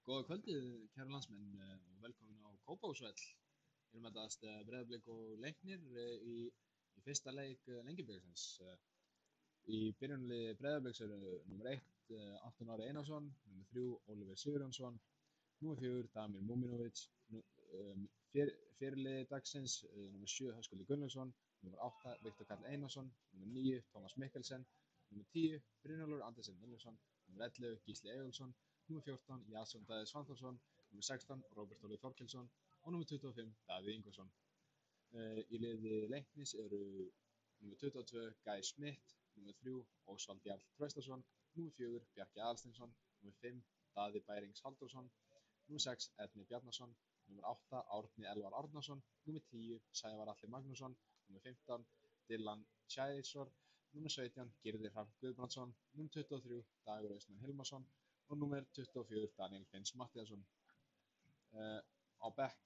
Góða kvöldið, kæru landsmenn, og velkomin á Kópavogsvöll. Við erum að dagast Breiðablik og Leiknir í fyrsta leik Lengjubikarsins. Í byrjunarliði Breiðabliks eru nr. 1 Anton Ari Einarsson, nr. 3 Oliver Sigurjónsson, nr. 4 Damir Múminović, fyrirliði dagsins nr. 7 Höskuldur Gunnlaugsson, nr. 8 Viktor Karl Einarsson, nr. 9 Tómas Mikkelsen, nr. 10 Brynjólfur Andersen Vilhjálmsson, nr. 11 Gísli Eyjólfsson, nr. 14 Jason Daði Svanþórsson, nr. 16 Róbert Óli Þorkelsson og nr. 25 Davíð Ingvarsson. Í liði Leiknis eru nr. 22 Guy Smith, nr. 3 Ósvald Jarl Traustason, nr. 4 Bjarki Aðalsteinsson, nr. 5 Daði Bærings Halldórsson, nr. 6 Ernir Bjarnason, nr. 8 Árni Elvar Árnason, nr. 10 Sævar Atli Magnússon, nr. 15 Dylan Chæsor, nr. 17 Gyrðir Hrafn Guðbrandsson, nr. 23 Dagur Austmann Hilmarsson og nr. 24 Daniel Finns Matthíasson. Á bekk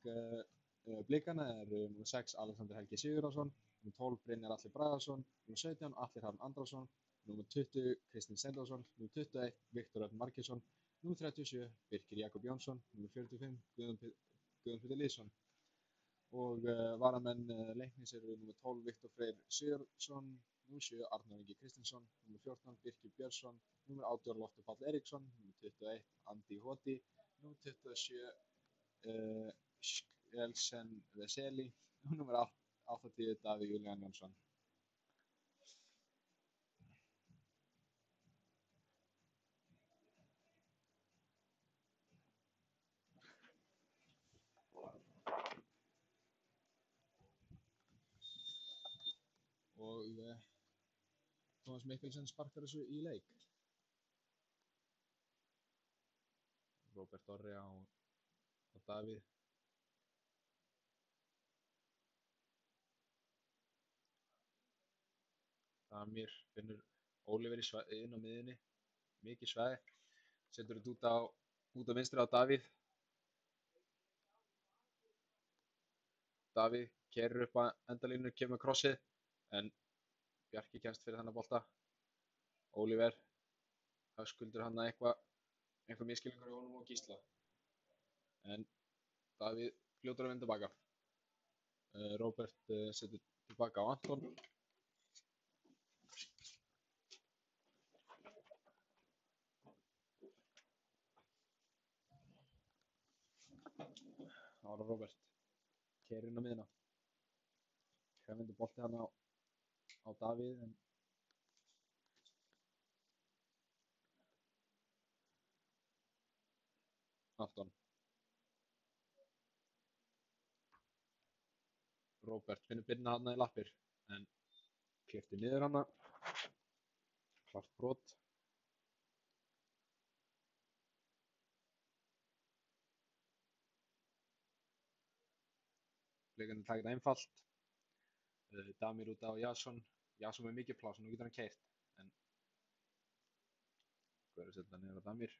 Blikana eru nr. 6 Alexander Helgi Sigurðarson, nr. 12 Brynjar Atli Bragason, nr. 17 Atli Hrafn Andrason, nr. 20 Kristinn Steindórsson, nr. 21 Viktor Örn Margeirsson, nr. 37 Birkir Jakob Jónsson, nr. 45 Guðjón Pétur Lýðsson. Og varamenn Leiknis eru nr. 12 Viktor Freyr Sigurðsson, nr. 7 Arnar Ingi Kristinsson, nr. 14 Birkir Björnsson, nr. 18 Loftur Páll Eiríksson, nr. 21 Andi Hoti, nr. 27 Elsen Veseli og nr. 80 Davíð Júlían Jónsson. Og Tómas Mikkelsen sparkar þessu í leik. Róbert Orri á Davíð. Damir finnur Oliver inn á miðjunni, mikið svæði, setur þetta út á vinstri á Davíð. Davíð keyrir upp að endalínu, kemur krossið, en Bjarki kemst fyrir þennan bolta. Oliver, Höskuldur hann að einhver misskilningur í honum og Gísla. En Davíð fljótur að vinda tilbaka. Róbert setur tilbaka á Anton. Ára Róbert keyrir inn á miðjuna. Vindur bolti hann á Davíð, en Anton. Róbert finnur Birna hann í lappir, en klippti niður hann. Klart brot. Blikarnir taka þetta einfalt. Damir út á Jason. Jason með mikið pláss, nú getur hann keyrt, en hvað er að setja niður á Damir?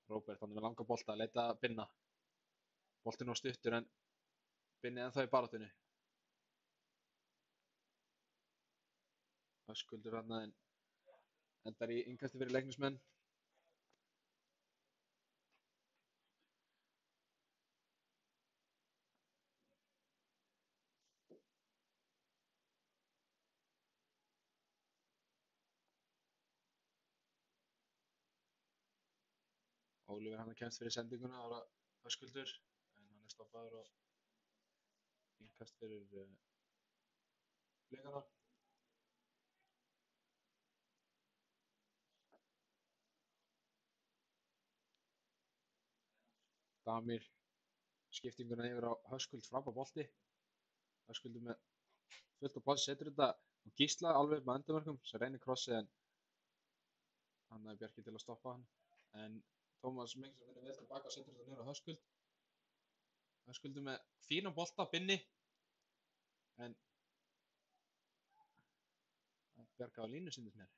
Róbert hann með langa bolta að leita Binna. Boltinn var stuttur, en Binni ennþá í baráttunni. Höskuldur hann en endar í innkasti fyrir Leiknismenn. Oliver hann kemst fyrir sendinguna, ára Höskuldur, en hann er stoppaður og innkast fyrir Blikana. Damir skiptinguna yfir á Höskuld, frábær bolti. Höskuldur með fullt af pláss, setur þetta á Gísla alveg upp með endamörkum, sem reynir krossið, en hann er Bjarki til að stoppa hann. En Tómas Mikkelsen vinnur vel tilbaka og setur þetta niður á Höskuld. Höskuldur með fínan bolta, Binni, en Bjarki á línu sýndist mér.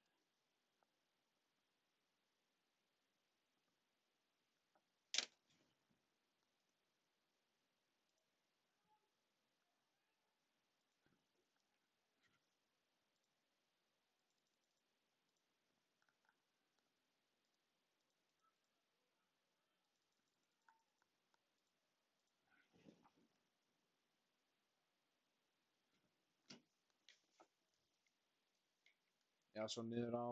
Jason niður á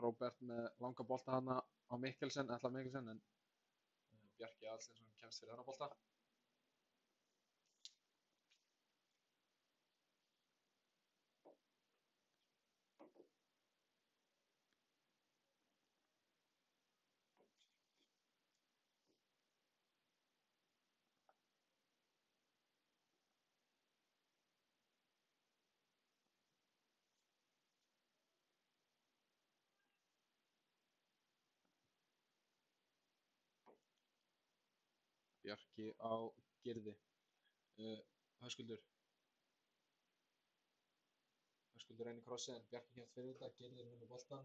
Róbert með langa bolta hana á Mikkelsen, Atla Mikkelsen, en Bjarki Aðalsteinsson kemst fyrir þennan bolta. Bjarki á Gyrði. Höskuldur reynir krossið en Bjarki kemst fyrir þetta. Gyrði vinnur boltan.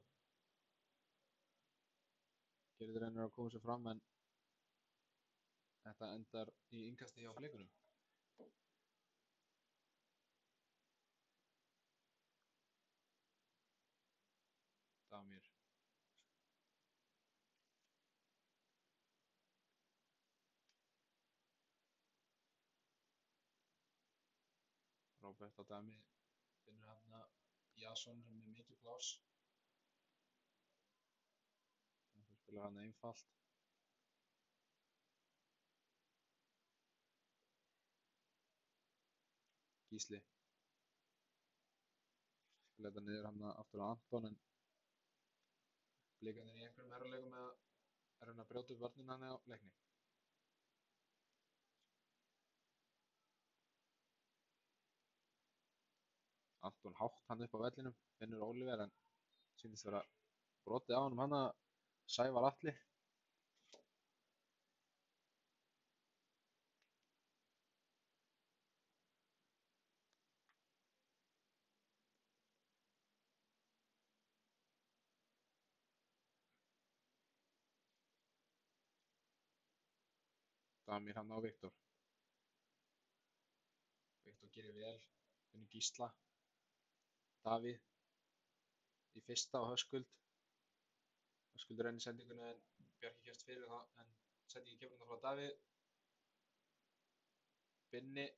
Gyrði reynir að koma sér fram en þetta endar í innkasti hjá Blikunum. Damir. Róbert á Dami finnur hana Jason sem er mikið pláss. Þannig spilar hann einfalt. Gísli. Spilar þetta niður hana aftur á Anton en Blikarnir í einhverjum herralegum með að reyna að brjóta upp vörnina hann á Leikni. Anton hátt hann upp á vellinum, finnur Oliver en sýnist vera brotið á honum hana Sævar Atli. Damir hann á Viktor. Viktor gerir vel, finnur Gísla. Davíð í fyrsta á Höskuld. Höskuldur reynir sendinguna en Bjarki kemst fyrir það en sendingin kemur hann frá Davíð. Binni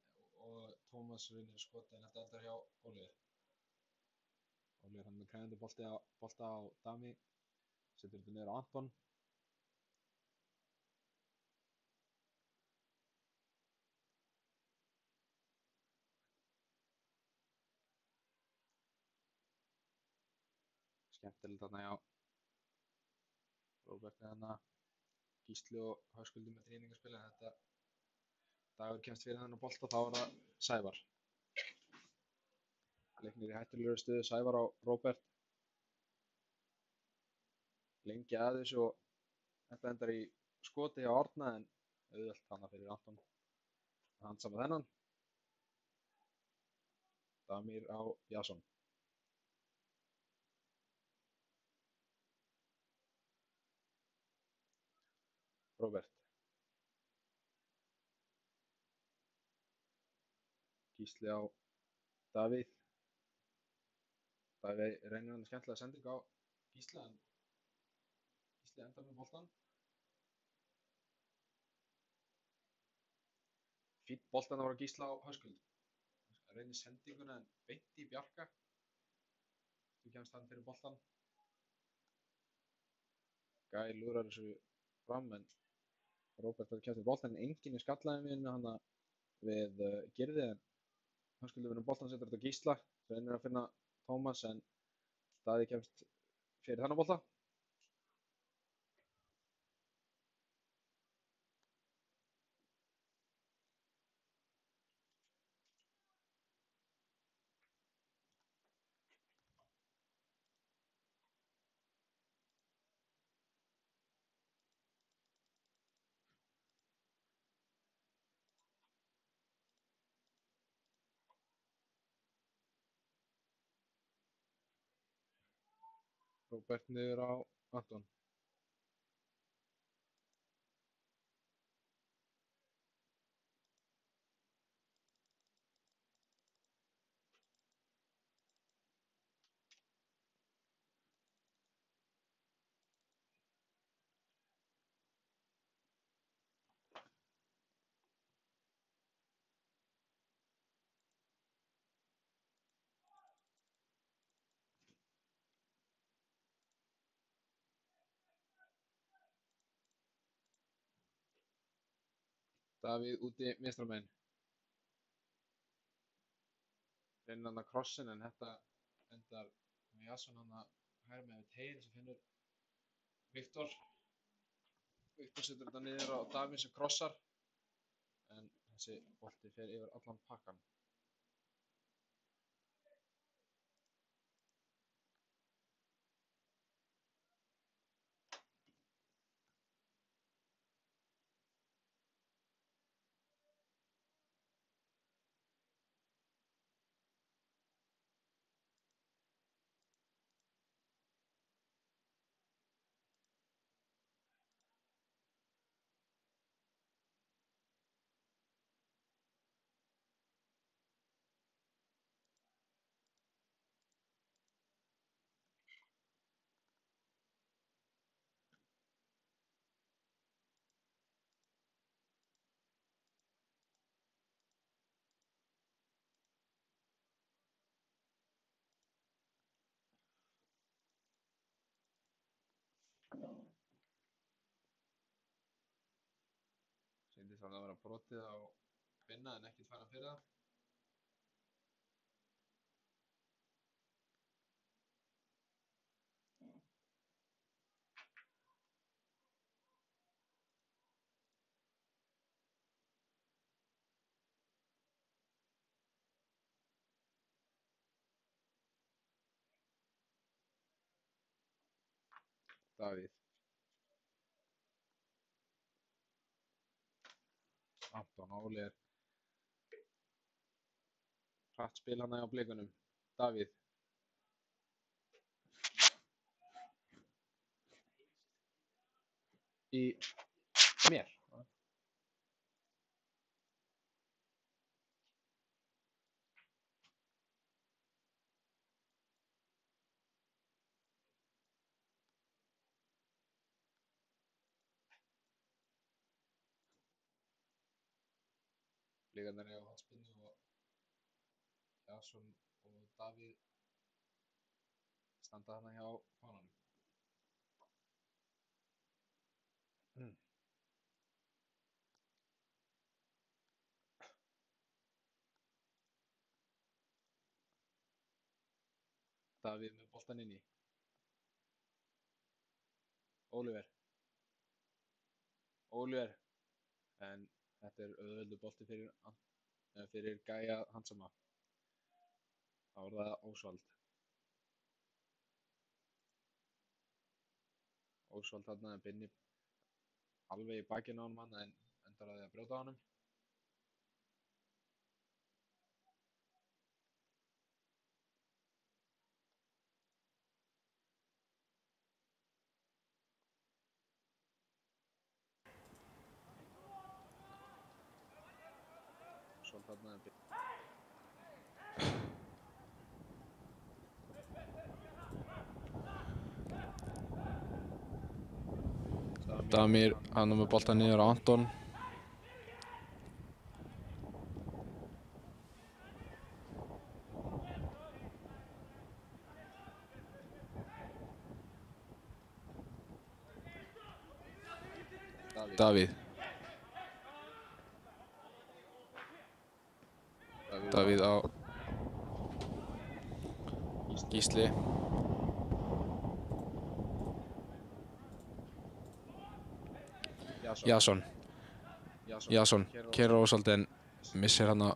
og Tómas reynir að skota en þetta endar hjá Oliver. Oliver hann með krefjandi bolta á Dami. Setur þetta niður á Anton. Skemmtilegt þarna hjá Róbert þarna. Gísli og Höskuldur með trýningarspil en þetta Dagur kemst fyrir þennan bolta þá er það Sævar. Leiknir í hættulegri stöðu, Sævar á Róbert. Lengi að þessu og þetta endar í skoti hjá Árna en auðvelt hana fyrir Anton. Hann saman þennan. Damir á Jason. Róbert. Gísli á Davíð. Davíð reynir hann skemmtilega sending á Gísla en Gísli endar með boltan. Fínn boltan að voru Gísla á Höskuld. Reynir sendinguna en beint í Bjarka. Þú kemst hann fyrir boltan. Gæi lúrar þessu fram en Róbert verður kemst fyrir boltan en enginn í skallaðinni hana við Gyrði en Höskuldur vinnur boltan setur þetta Gísla. Reynir að finna Tómas en Daði kemst fyrir þennan bolta. Róbert niður á Anton. Davíð úti vinstra megin. Reynir hann að krossin en þetta endar með Jason hann að hægra megin við teiginn sem finnur Viktor. Viktor setur þetta niður á Davíð sem krossar en þessi bolti fer yfir allan pakkan. Sýndist hann að vera brotið á Binna en ekkert færan fyrir það. Davíð. Anton Óli er hratt spil hann á blikunum. Davíð. Í mér. Blikarnir eiga hornspyrnu og Jason og Davíð standa þarna hjá fánanum. Davíð með boltan inni. Oliver. En þetta er auðveldur bolti fyrir Gæja Hansama. Þá er það Ósvald. Ósvald þarna Binni alveg í bakinu á honum en endar að því að brjóta á honum. Ósvald þarna Binni. Damir, hann með boltan niður á Anton. Davíð á Gísli. Jason keyrir Ósvald en missir hann að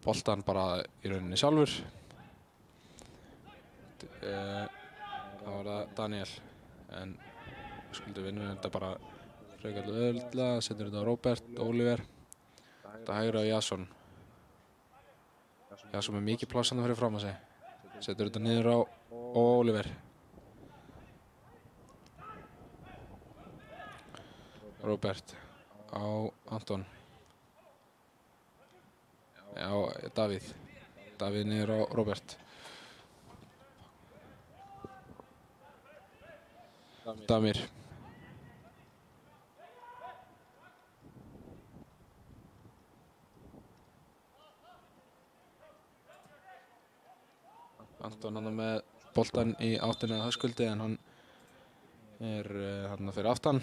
boltan bara í rauninni sjálfur. Það var það Daniel en skuldu vinnur þetta bara frekar auðveldlega, setur þetta á Róbert, Oliver. Þetta hægra á Jason. Jason með mikið pláss hann fyrir fram að sig. Setur þetta niður á Oliver. Róbert á Anton. Já, Davíð niður á Róbert. Damir. Anton hann með boltan í áttina að Höskuldi en hann er hann fyrir aftan.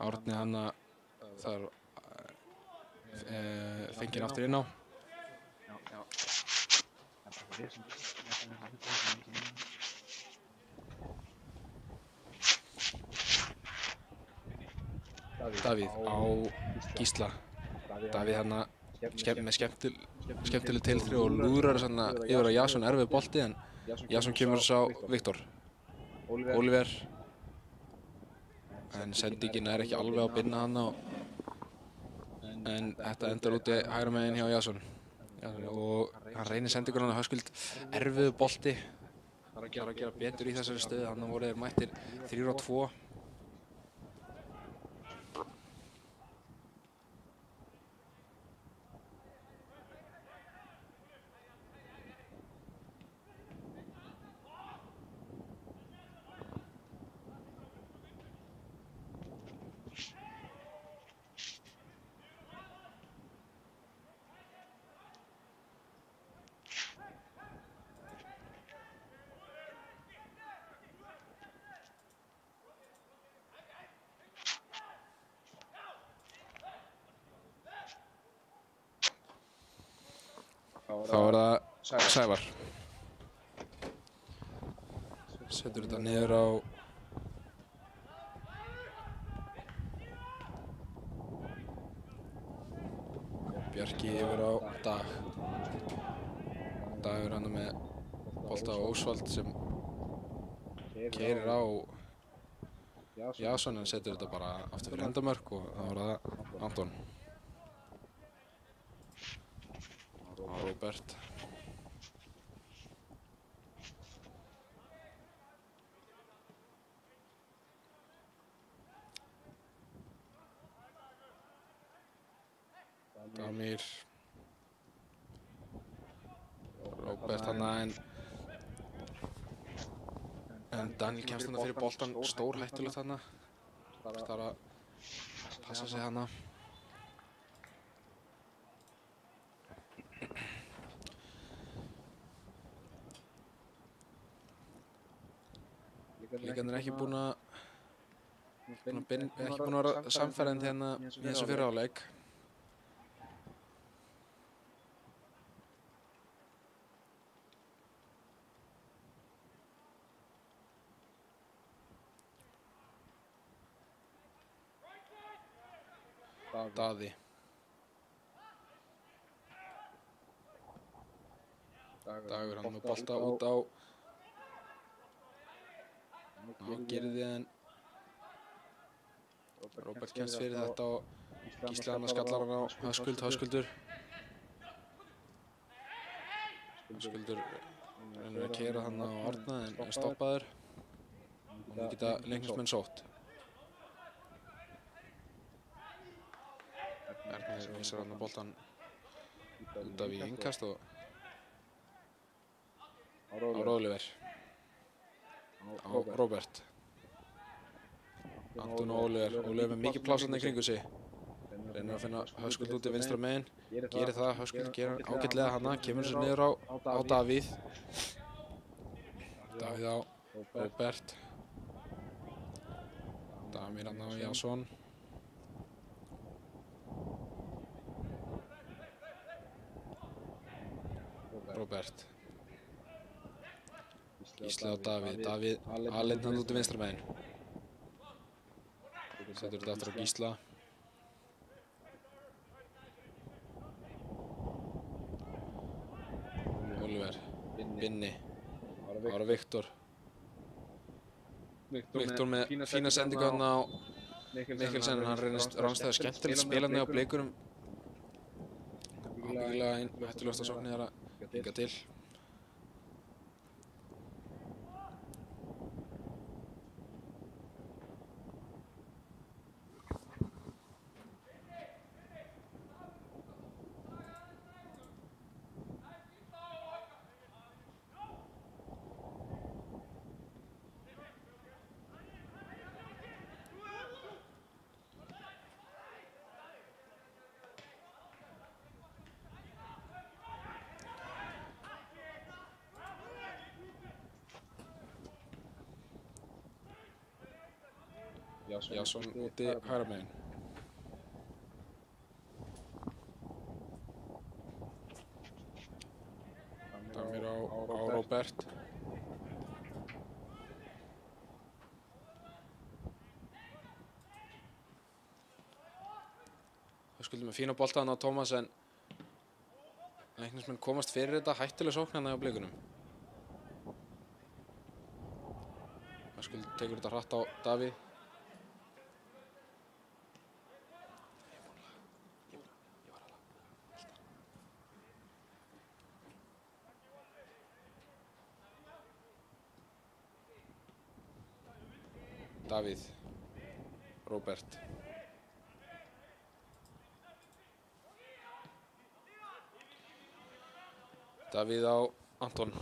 Árni hann þar fengið aftur inn á. Já. Það bara fyrir sem Davíð á Gísla. Davíð hann með skemmtileg tilþrif og lúðrar yfir á Jason, erfið bolti, en Jason kemur þess á Viktor. Oliver, en sendingin ekki alveg á binna hann en þetta endar út í hægra megin hjá Jason. Og hann reynir sendingur hann Höskuld, erfið bolti. Það er að gera betur í þessari stöðu, hann voru þeir mættir 3-2. Þá er það Sævar. Setur þetta niður á Bjarki yfir á Dag. Dagur hann með bolta á Ósvald sem keyrir á Jason, en setur þetta bara aftur fyrir endamörk, og þá er það Anton. Róbert. Damir. Róbert hann en Daniel kemst hann fyrir boltan, stór hættulegt hann. Það er að passa sig hann. Líkan ekki búin að vera samferðandi hérna í þessu fyrri hálfleik. Daði. Dagur hann með bolta út á Girði, en Róbert kemst fyrir þetta og Gísli hann skallar hann á Höskuldur. Höskuldur reynir að keyra hann á Árna en er stoppaður og nú geta Leiknismenn sótt. Ernir vísar hann á boltan út af í innkast og á Oliver. Á Róbert. Anton og Oliver með mikið pláss í kringu sig. Reynir að finna Höskuld út í vinstra megin. Gerir það, Höskuld gerir ágætlega hana, kemur sér niður á Davíð. Davíð á Róbert. Damir hann á Jason. Róbert. Gísli á Davíð. Davíð aleinn hann út í vinstra megin. Setur þetta aftur á Gísla. Oliver. Binni. Ára Viktor. Viktor með fína sendingu hann á Mikkelsen, en hann reynist ránstæður skemmtilegt spilandi á Bleikurum. Ábyggilega einn hættulegasta sókn er að hinga til. Jason úti hægra megin. Damir á Róbert. Höskuldur með fína bolta þarna á Tómas en Leiknismenn komast fyrir þetta hættulega sókn hérna á Blikunum. Höskuldur tekur þetta hratt á Davíð. Davíð, Róbert. Davíð á Anton.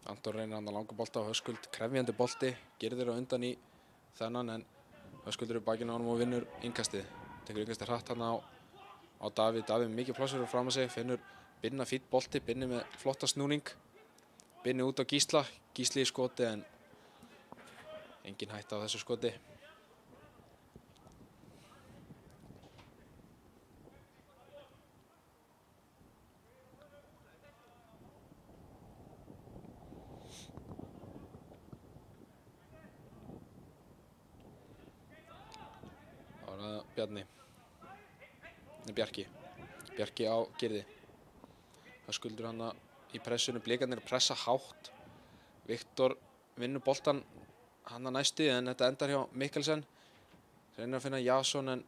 Anton reynir hann að langa bolta á Höskuld, krefjandi bolti, girðir á undan í þennan en Höskuldur er bakinn á honum og vinnur innkastið. Tekur innkastið hratt hann á Davíð. Davíð með mikið pláss fyrir fram að sig, finnur Binna fínn bolti, Binni með flotta snúning. Binni út á Gísla, Gísli í skoti en engin hætta á þessu skoti. Það var það Bjarki á girði. Höskuldur hann í pressinu, Blikarnir pressa hátt. Viktor vinnur boltan hann að næstu en þetta endar hjá Mikkelsen. Reynir að finna Jason en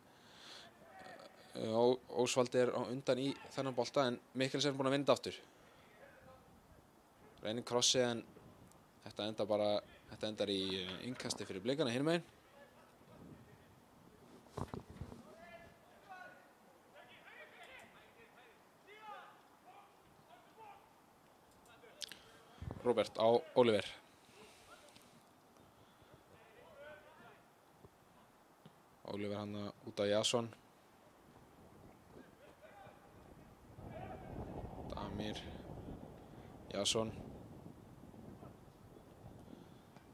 Ósvaldi er á undan í þennan bolta en Mikkelsen er búinn að vinna aftur. Reynir krossi en þetta endar í innkasti fyrir Blikana hinum megin. Róbert á Oliver. Oliver hann út á Jason. Damir. Jason.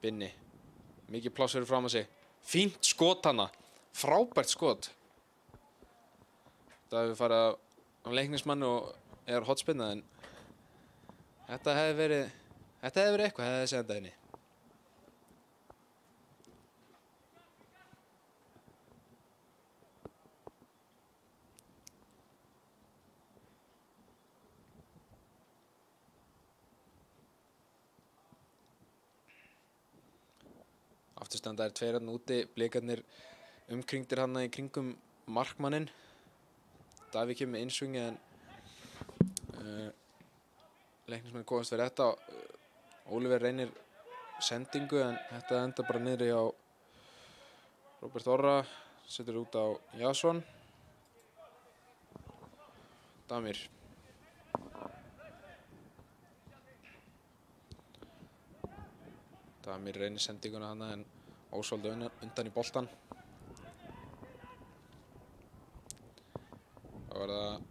Binni. Mikið pláss fyrir fram að sig. Fínt skot hana. Frábært skot. Það hefur farið á Leiknismann og er hotspinna en þetta hefði verið eitthvað, hefði þessi endað inni. Afturstanda tveir hann úti, Blikarnir umkringdir hann í kringum markmanninn. Davíð kemur með innsvingi en Leiknismenn komast fyrir þetta. Oliver reynir sendingu en þetta enda bara niðri á Róbert Orra, setur út á Jason. Damir. Damir reynir sendinguna hana en Ósvaldi undan í boltan. Það var það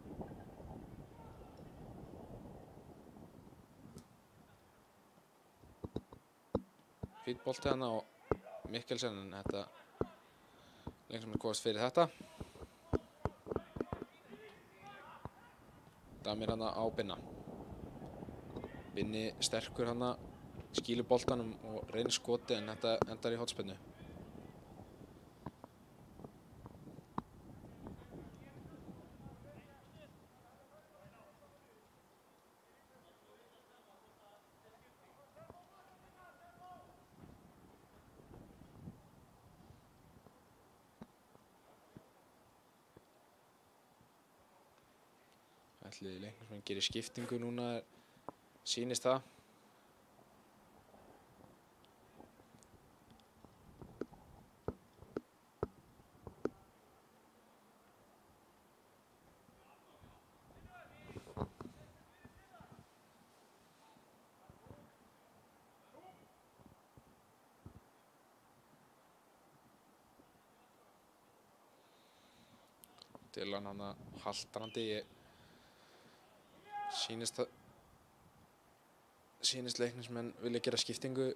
fínn bolti hana á Mikkelsen en þetta Leiknismenn komast fyrir þetta. Damir hana á Binna. Binni sterkur hana, skýlur boltanum og reynir skoti en þetta endar í hotspinnu. Ætli Leiknismenn gerir skiptingu núna, sýnist það. Dylan hann haltrandi, sýnist sýnist Leiknismenn vilja gera skiptingu.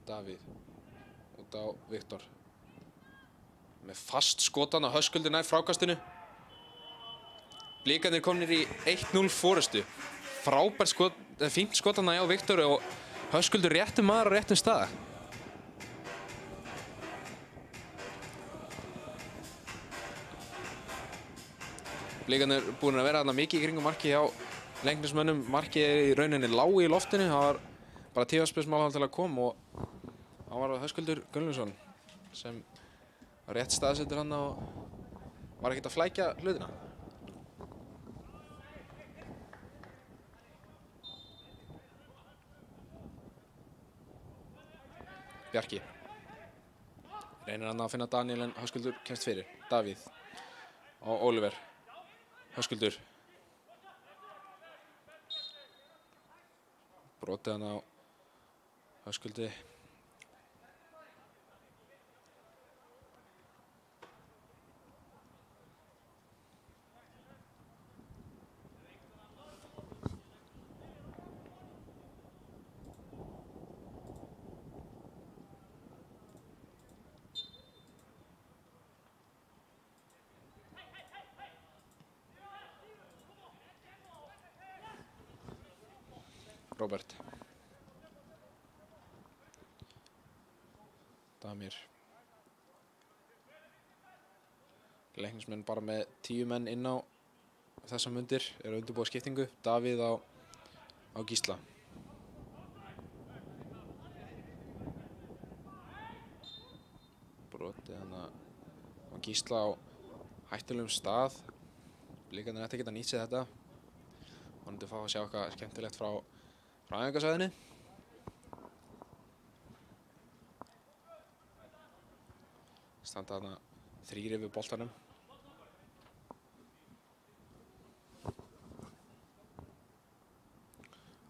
Davíð út á Viktor. Með fast skotan á Höskuldur nær frákastinu. Blikarnir komnir í 1-0 forystu. Frábær fínt skotan á Viktor og Höskuldur réttum maður á réttum stað. Blikarnir búin að vera þarna mikið í kringum markið hjá Leiknismönnum. Markið er í rauninni lág í loftinu. Það var bara tíðarspilsmál til að koma og það var Höskuldur Gunnlaugsson sem var rétt staðsettur hann og var ekkert að flækja hlutina. Bjarki reynir hann að finna Daniel en Höskuldur kemst fyrir. Davíð og Oliver. Höskuldur brotið hann á Höskuldi. Robert. Damir. Leiknismenn bara með 10 menn inn á þessa mundir, eru að undirbúa skiptingu. Davíð á Gísla. Brotið hann á Gísla á hættulegum stað. Blikarnir ættu að geta nýtt sér þetta. Vonandi fá að sjá eitthvað skemmtilegt frá æfingasvæðinu. Standa þarna 3 yfir boltanum.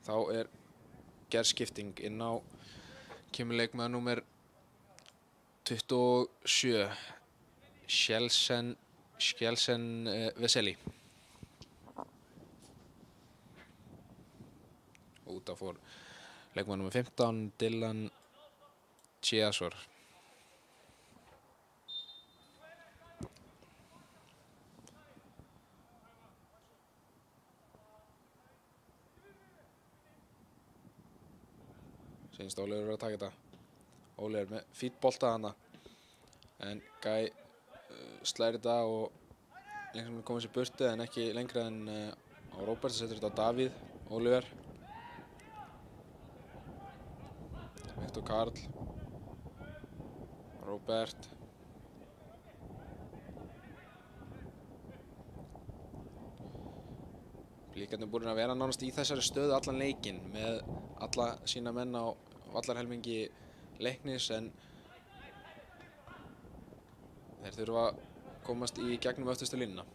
Þá er gerð skipting inn á kemur leikmaður númer 27 Skjelsen Veseli. Út af fór leikmaður númer 15 Dylan Chiasor. Sýnist Oliver verið að taka þetta. Oliver með fínn bolta hana. En Guy slæri þetta og Leiknismenn komið sér burtu en ekki lengra en á Robert. Setur þetta á Davíð. Oliver. Viktor Karl. Robert. Blikarnir búin að vera nánast í þessari stöðu allan leikinn með alla sína menn á vallarhelmingi Leiknis en þeir þurfa að komast í gegnum öftustu línuna.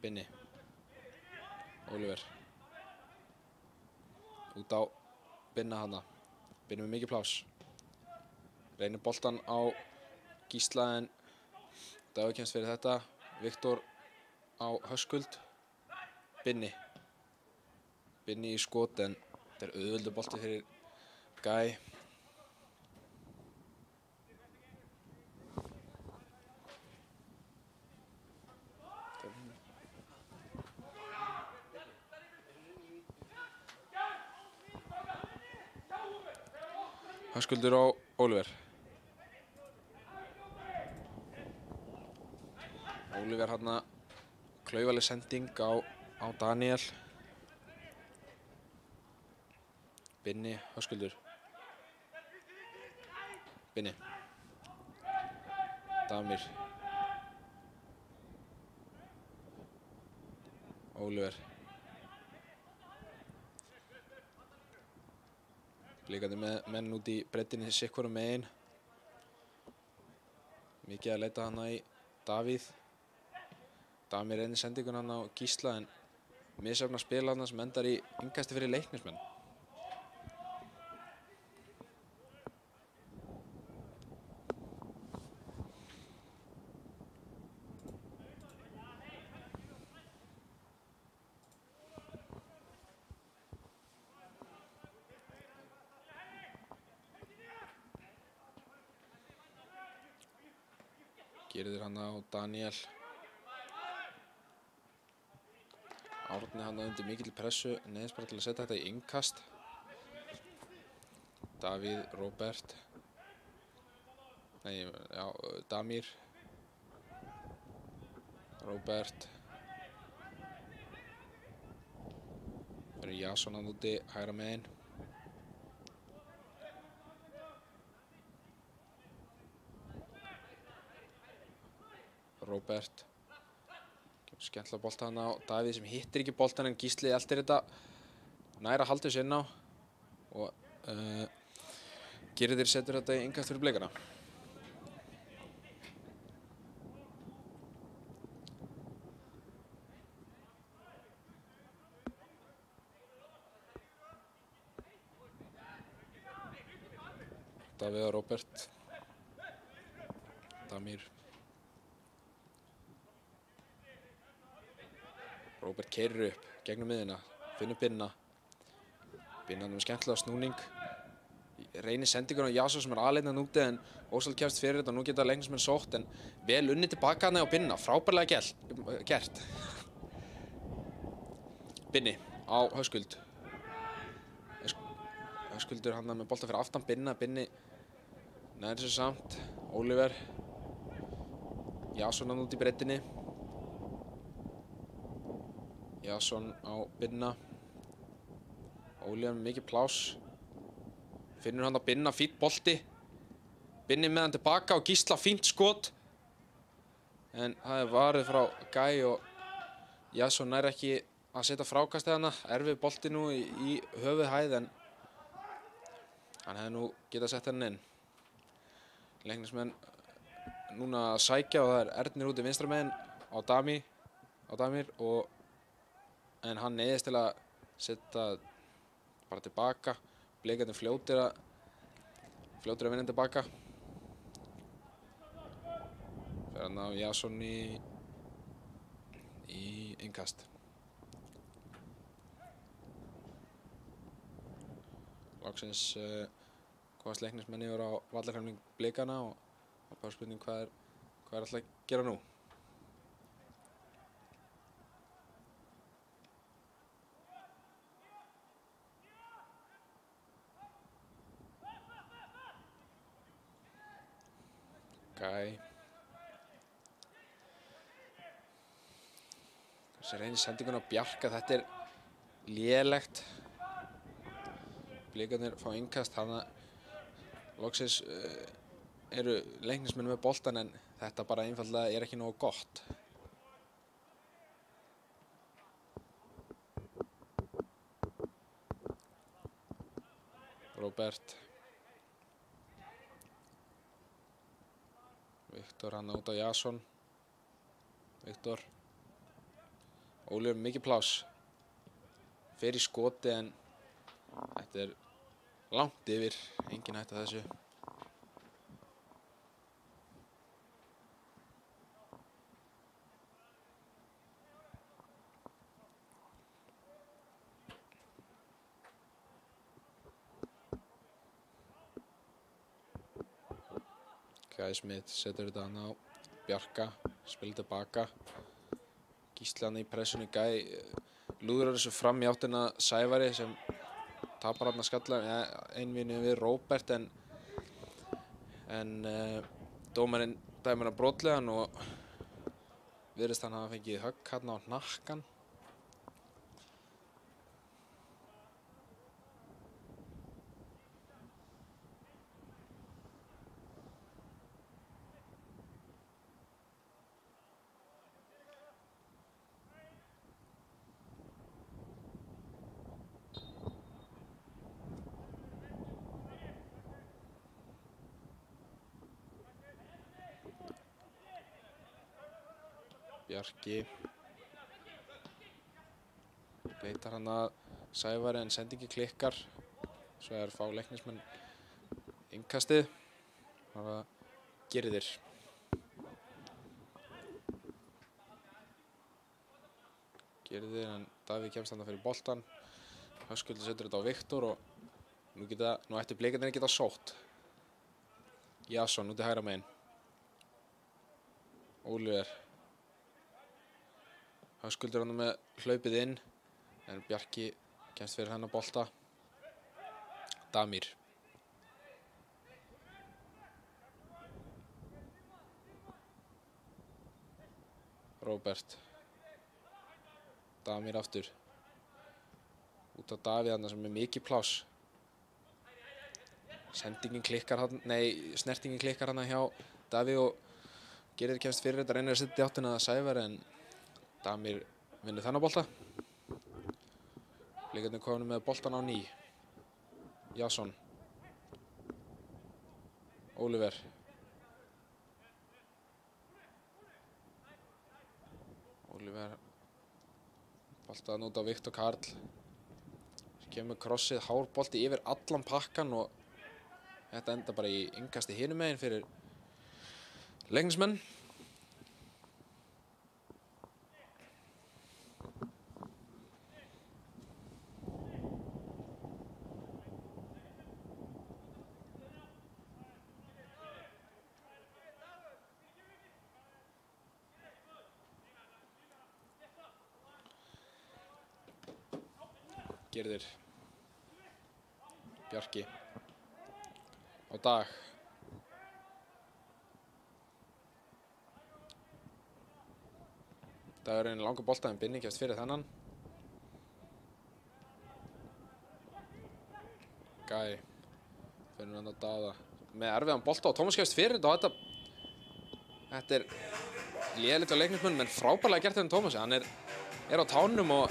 Binni. Oliver. Út á Binna hana. Binni með mikið pláss. Reynir boltan á Gísla en Davíð kemst fyrir þetta. Viktor á Höskuld. Binni. Binni í skot en þetta er auðveldur bolti fyrir Guy. Höskuldur á Oliver. Oliver hérna klaufaleg sending á Daniel. Binni, Höskuldur. Binni. Damir. Oliver. Blikarnir með menn út í breiddinni sitt hvorum megin. Mikið að leita hana í Davíð. Damir reynir sendingun hana á Gísla en misjafna spil hana sem endar í innkasti fyrir Leiknismenn. Gyrðir hann á Daniel. Árni hann undir mikill pressu, neðist bara til að setja þetta í innkast. Davíð, Róbert. Nei, já, Damir. Róbert. Það er Jason hann úti, hægra megin. Róbert. Skemmtilega bolta hann á Davíð sem hittir ekki boltan en Gísli eltir þetta. Nær að halda þessu inn á. Og Gyrðir setur þetta í innkast fyrir Blikana. Davíð og Róbert. Damir. Róbert keyrir upp gegnum miðjuna, finnur Binna. Binna með skemmtilega snúning. Reynir sendingun á Jason sem aðeina úti en Ósald kemst fyrir þetta og nú geta leiknismenn sótt en vel unnið tilbaka hann á Binna, frábærlega gert. Binni á Höskuld. Höskuldur hann með bolta fyrir aftan Binna, Binni nær þessu samt. Oliver. Jason hann út í breiddinni. Jason á Binna. Oliver með mikið pláss. Finnur hann á Binna, fínn bolti. Binni með hann tilbaka og Gísla, fínt skot. En það er varið frá Gæ og Jason nær ekki að setja frákastið hana. Erfið bolti nú í höfuðhæð en hann hefði nú getað sett henni inn. Leiknismenn núna að sækja og það er Ernir úti vinstra megin á Damir og en hann neyðist til að setja bara tilbaka. Blikarnir fljótir að vinna tilbaka. Fer hann á Jason í innkast. Loksins komast leiknismenn yfir á vallarhelming Blikana og bara spurning hvað er alltaf að gera nú. Gæ. Þessi reynir sendingun á Bjarka, þetta er lélegt. Blikarnir fá innkast, hana loksins eru leiknismenn með boltan en þetta bara einfaldlega er ekki nógu gott. Róbert. Viktor hann út á Jason. Viktor. Oliver mikið pláss. Fer í skoti en þetta er langt yfir. Engin hætta þessu. Gæ Smith setur þetta hann á Bjarka, spilar tilbaka. Gísli hann í pressunni, Gæ lúðrar þessu fram í áttina Sævari sem tapar hann að skalla einvinni við Róbert en dómarinn dæmir hann brotlegan og virðist hann hafa fengið högg hann á hnakkan. Bjarki leitar hann að Sævari en sendingi klikkar. Svo er fá leiknismenn innkastið. Það var Gyrðir. Gyrðir en Davíð kemst þarna fyrir boltan. Höskuldur setur þetta á Viktor og nú ættu Blikarnir að geta sótt. Jason út í hægra megin. Óliver. Höskuldur hann með hlaupið inn, en Bjarki kemst fyrir hennar bolta. Damir. Róbert. Damir aftur. Út á Davíð hann sem mikið pláss. Sendingin klikkar hann, snertingin klikkar hann hjá Davíð og Gyrðir kemst fyrir þetta, reynir að setja í áttina að Sævar en Damir vinnur þennan bolta. Blikarnir komin með boltan á ný. Jason. Óliver. Óliver. Boltaðan út á Viktor Karl. Kemur krossið, hár bolti yfir allan pakkan og þetta enda bara í innkasti hinum megin fyrir Leiknismenn. Gyrðir. Bjarki. Á Dag. Dagur einu langur bolta en Binni kemst fyrir þennan. Gæi. Fyrir hann að Daða. Með erfiðan bolta og Tómas kemst fyrir þetta og þetta er léleitt á Leiknismönnum en frábærlega gert þennan Tómasi. Hann er á tánum og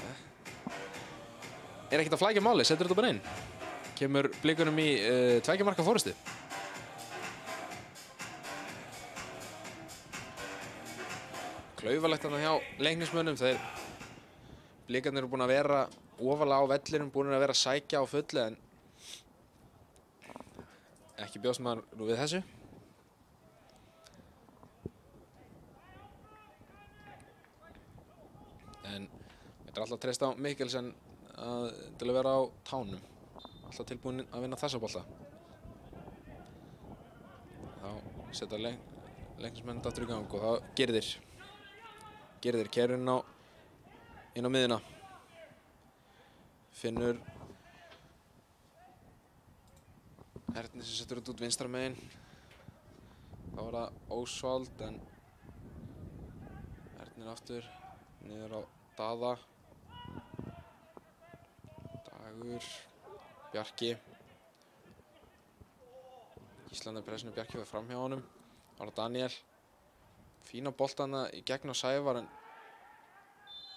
er ekkert að flækja máli, setur þetta bara inn. Kemur Blikunum í 2 marka forystu. Klaufalegt þarna hjá Leiknismönnum. Blikarnir eru búin að vera ofalega á vellinum, búin að vera að sækja á fullu en ekki bjóst maður nú við þessu. En þetta er alltaf treyst á Mikkelsen til að vera á tánum. Alltaf tilbúin að vinna þessa bolta. Þá setja Leiknismenn aftur í gang og þá Gyrðir keyrir inn á miðjuna. Finnur Erni sem setur út vinstra megin. Þá var það Ósvald en Ernir aftur niður á Daða. Dagur. Bjarki. Gísland pressinu Bjarki var fram hjá honum. Ára Daniel. Fína boltana í gegn á Sævar en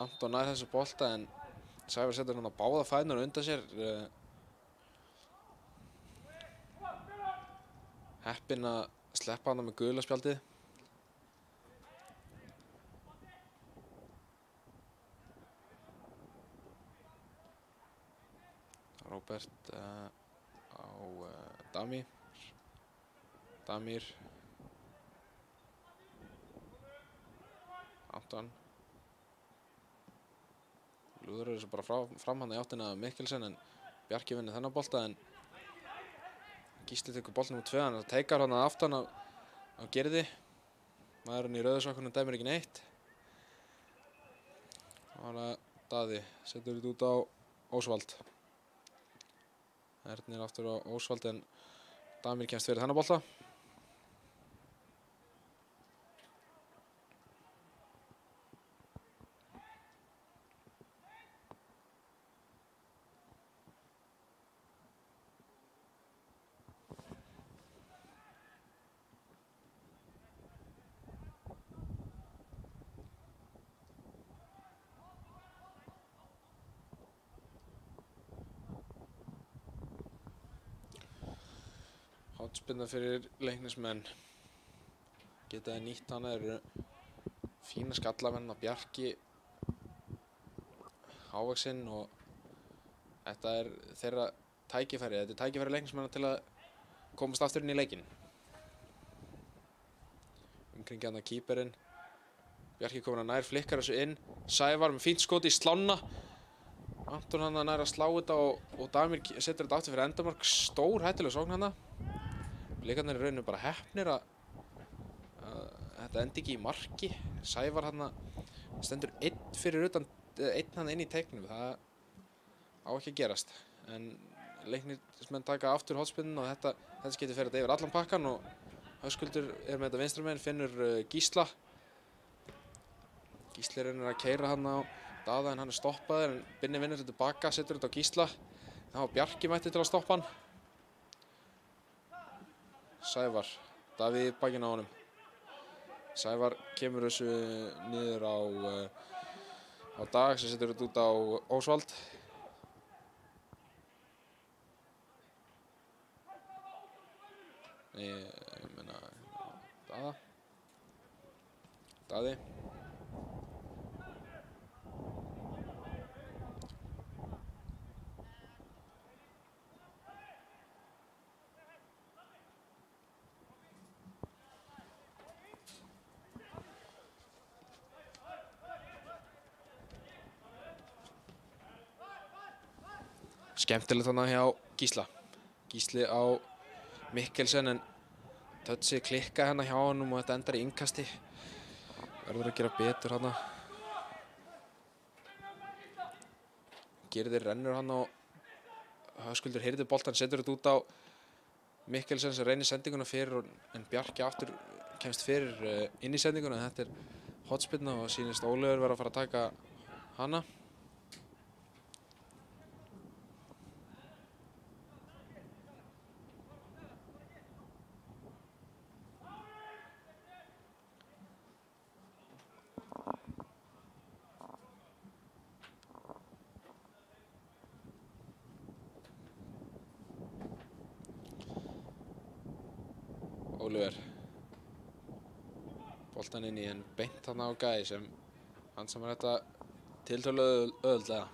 Anton nær þessu bolta en Sævar setur hann á báða fæturna undan sér. Heppinn að sleppa hann með gula spjaldið. Róbert á Damir. Anton. Lúður þessu bara fram hann í áttina af Mikkelsen en Bjarki vinnur þennan bolta en Gísli tekur boltanum úr 2 hann teikar hann aftan á Gyrði. Maðurinn í rauðsokkunum dæmir ekki neitt. Ára Daði setur þetta út á Ósvald. Ernir aftur á Ósvald en Damir kemst fyrir þennan bolta. Hotspinna fyrir Leiknismenn. Geta það nýtt hana, eru fína skallamenn á Bjarki. Hávaxinn og þetta er þeirra tækifæri. Þetta er tækifæri Leiknismenn til að komast aftur inn í leikinn. Umkringja hann að kýperinn. Bjarki komin að nær, flikkar þessu inn. Sævar með fínt skot í slána. Anton hann að nær að slá þetta og Damir setur þetta aftur fyrir endamark. Stór hættuleg sókn hann. Blikarnir í rauninu bara heppnir að þetta endi ekki í marki. Sævar hann stendur einn fyrir utan, einn hann inn í teiknum. Það á ekki að gerast. En Leiknismenn taka aftur hornspyrnuna og þetta skeytir fer þetta yfir allan pakkan og Höskuldur með þetta vinstra megin, finnur Gísla. Gísli reynir að keyra hann á Daða en hann stoppaður en Binni vinnur þetta tilbaka, setur þetta á Gísla. Það var Bjarki mætti til að stoppa hann. Sævar, Davíð bakinn á honum. Sævar kemur þessu niður á Dag sem setur þetta út á Ósvald. Ég meina Daði. Skemmtilegt þarna hjá Gísla. Gísli á Mikkelsen en touchið klikkaði hérna hjá honum og þetta endar í innkasti. Verður að gera betur hérna. Gyrðir rennur hann á Höskuldur hirðir boltan, setur þetta út á Mikkelsen sem reynir sendinguna fyrir en Bjarki aftur kemst fyrir inn í sendinguna. Þetta er hotspinna og sýnist Ólafur verður að fara að taka hana. Ólafur boltan inn í en beint þarna á Gæi sem hann samar þetta tiltölulega auðveldlega.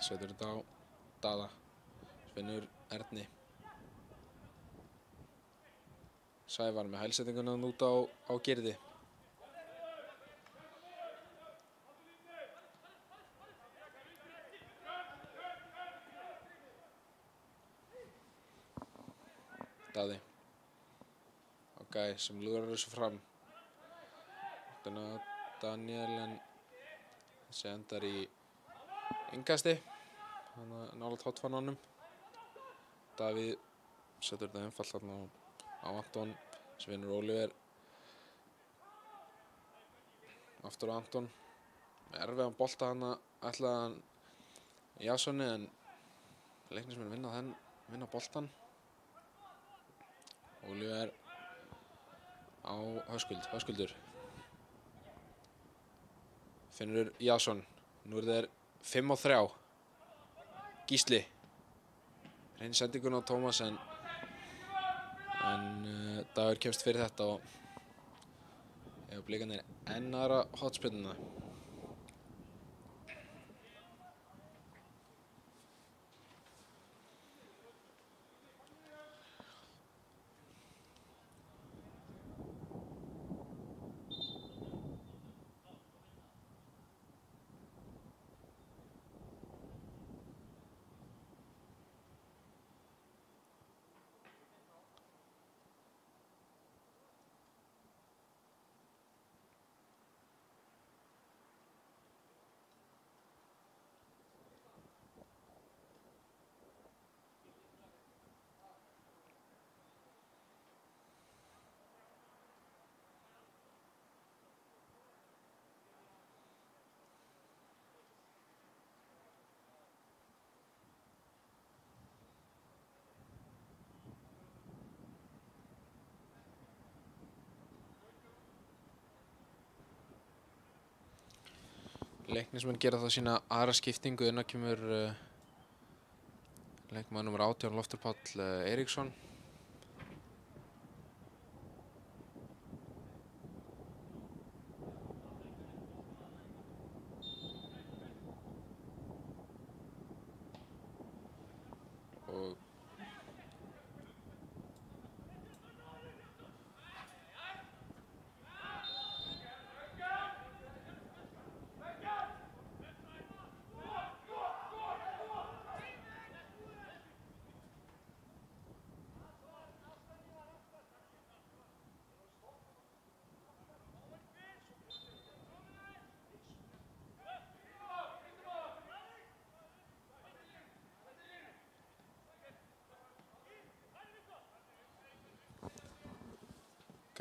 Setur þetta á Daða, finnur Erni. Sævar með hælsettinguna út á Gyrði. Daði á Gæi sem lurar þessu fram. Þannig að Daniel en þessi endar í innkasti. Þannig að nálægt hotfannanum. Davíð setur þetta einfalt þarna á Anton sem vinnur Oliver. Aftur á Anton. Erfiðan bolta hana ætlaði hann Jasoni en Leiknismenn vinna boltan. Oliver á Höskuldur. Finnur Jason. Nú þeir 5-3. Gísli. Reynir sendingun á Tómas en Dagur kemst fyrir þetta og ef blikarnir enn aðra hotspyrnuna. Leiknismenn gera þá sína aðra skiptingu. Innan kemur leikmaður númer 18 Loftur Páll Eiríksson. Og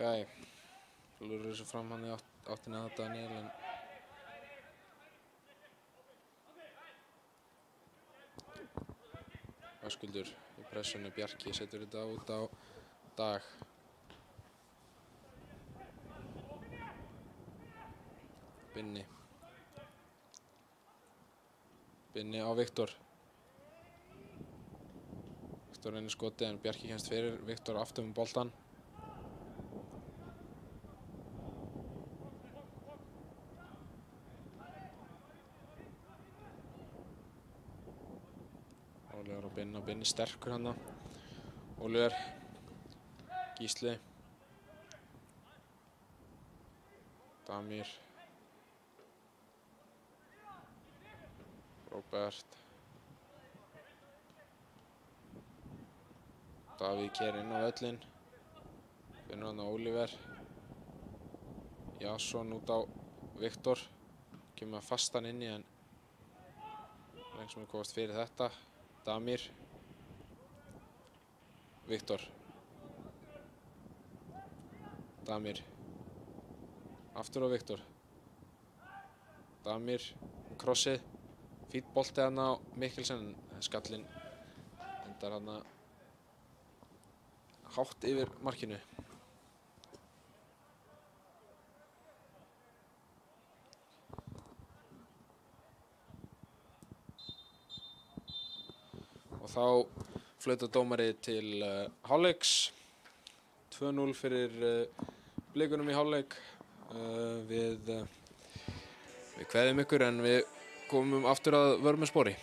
Ok, lúrur þessu fram hann í áttina að Daniel en Höskuldur í pressunni, Bjarki setur þetta út á Dag. Binni á Viktor. Viktor reynir skotið en Bjarki kemst fyrir. Viktor aftur með boltan. Óliðar og Binni sterkur hann. Óliðar, Gísli, Damir, Róbert, Davíð keir inn á völlinn, finnur hann á Óliver, Jason út á Viktor, kemur að fastan inni en lengt sem komast fyrir þetta, Damir, Viktor, Damir, aftur á Viktor, Damir, krossið, fínn bolti hann á Mikkelsen, skallinn endar hann hátt yfir markinu. Og þá flautar dómari til hálfleiks, 2-0 fyrir Blikunum í hálfleik. Við kveðjum ykkur en við komum aftur að vörmu spori.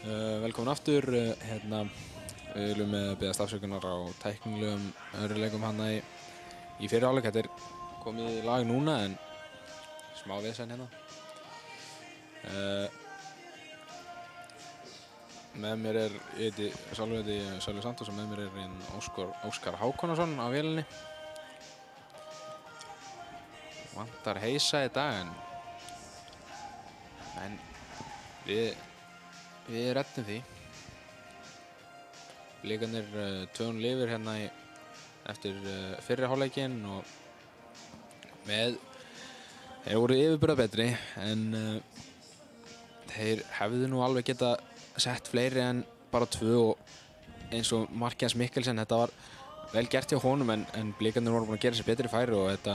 Velkomin aftur. Við viljum biðjast afsökunar á tæknilegum örðugleikum hana í fyrri hálfleik. Þetta er komið í lag núna en smá vesen hérna. Með mér ég heiti Sölvi Santos og með mér Óskar Hákonarsson á vélinni. Vantar heisa í dag en við reddum því. Blikarnir 2 lifir hérna eftir fyrri hálfleikinn og þeir voru yfirburða betri en þeir hefðu nú alveg geta sett fleiri en bara 2 og eins og markið hans Mikkelsen, þetta var vel gert hjá honum en Blikarnir voru búin að gera sér betri færi og þetta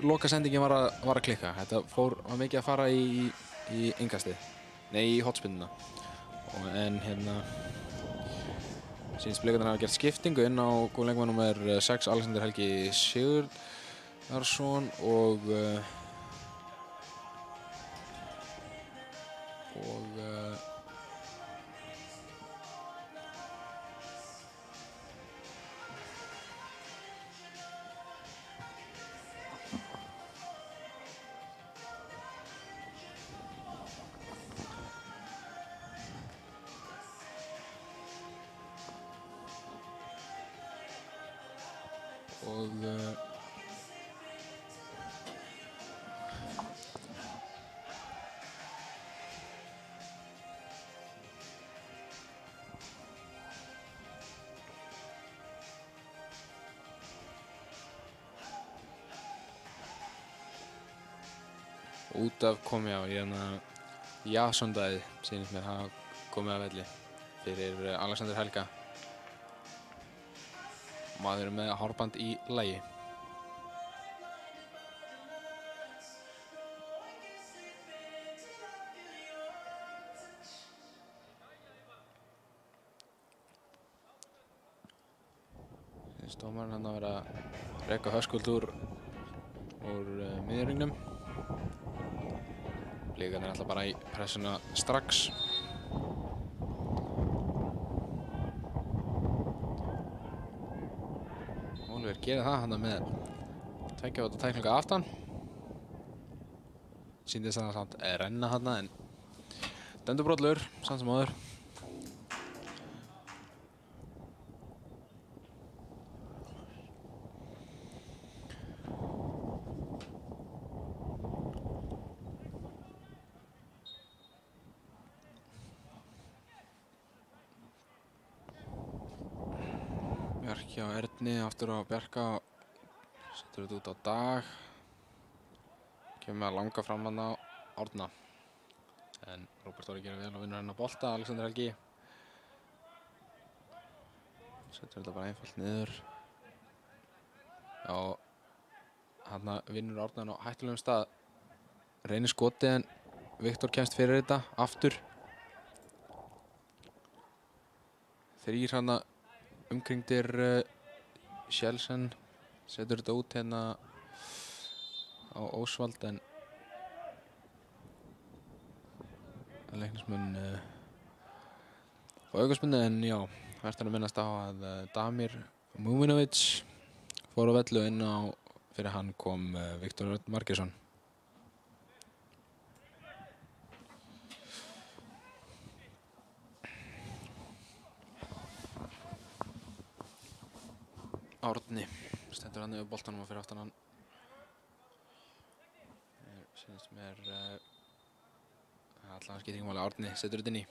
lokasendingin var að klikka. Þetta var mikið að fara í innkastið, í hotspinnuna en sýnist Blikarnir hafa gert skiptingu inn á góð leikmann númer 6 Alexander Helgi Sigurðarsson og út af komið á Jasondæði sýnist mér hafa komið af velli fyrir Alexander Helga. Maður með hárband í lagi. Dómarinn hann að vera að reka Höskuld úr miðjuhringnum. Blikarnir ætla bara í pressuna strax. Oliver gerir það hann með 2 fóta tæklinga aftan. Sýndist hann samt renna hann en dæmdur brotlegur samt sem áður. Bjarki á Erni, aftur á Bjarka, setur þetta út á Dag. Kemur með að langa fram hann á Árna. En Róbert Orri gerir vel og vinnur hennar bolta, Alexander Helgi. Setur þetta bara einfalt niður. Já, hann vinnur Árna á hættulegum stað. Reynir skotið en Viktor kemst fyrir þetta, aftur. 3 hann umkringdir Kjellsen, setur þetta út hérna á Ósvald en leiknismenn á aukaspyrnu en já, verður að minnast á að Damir Muminovic fór á vellu inn á, fyrir hann kom Viktor Örn Margeirsson. Árni stendur hann yfir boltanum og fyrir aftan hann. Sýnist mér allavega skiptir ekki máli. Árni setur þetta inn í.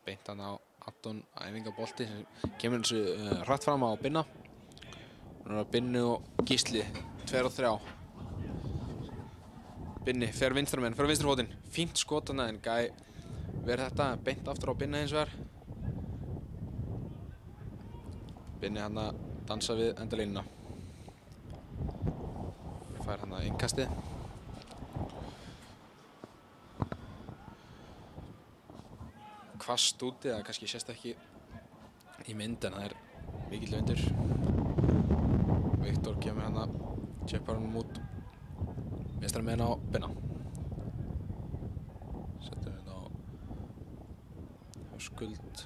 Beint hann á Anton æfingabolti sem kemur þessu hratt fram á Binna. Nú er það Binni og Gísli 2 og 3. Binni fer vinstra fótinn. Fínt skot hann en Gæ verður þetta beint aftur á Binna hins vegar. Binni hann að dansa við endalínuna. Fær hann að innkastið. Hvasst úti, það kannski sést ekki í mynd en það er mikill vindur. Viktor kemur hann að tjeppar hann út Vinstra megin á Binna. Settur hérna á Höskuld.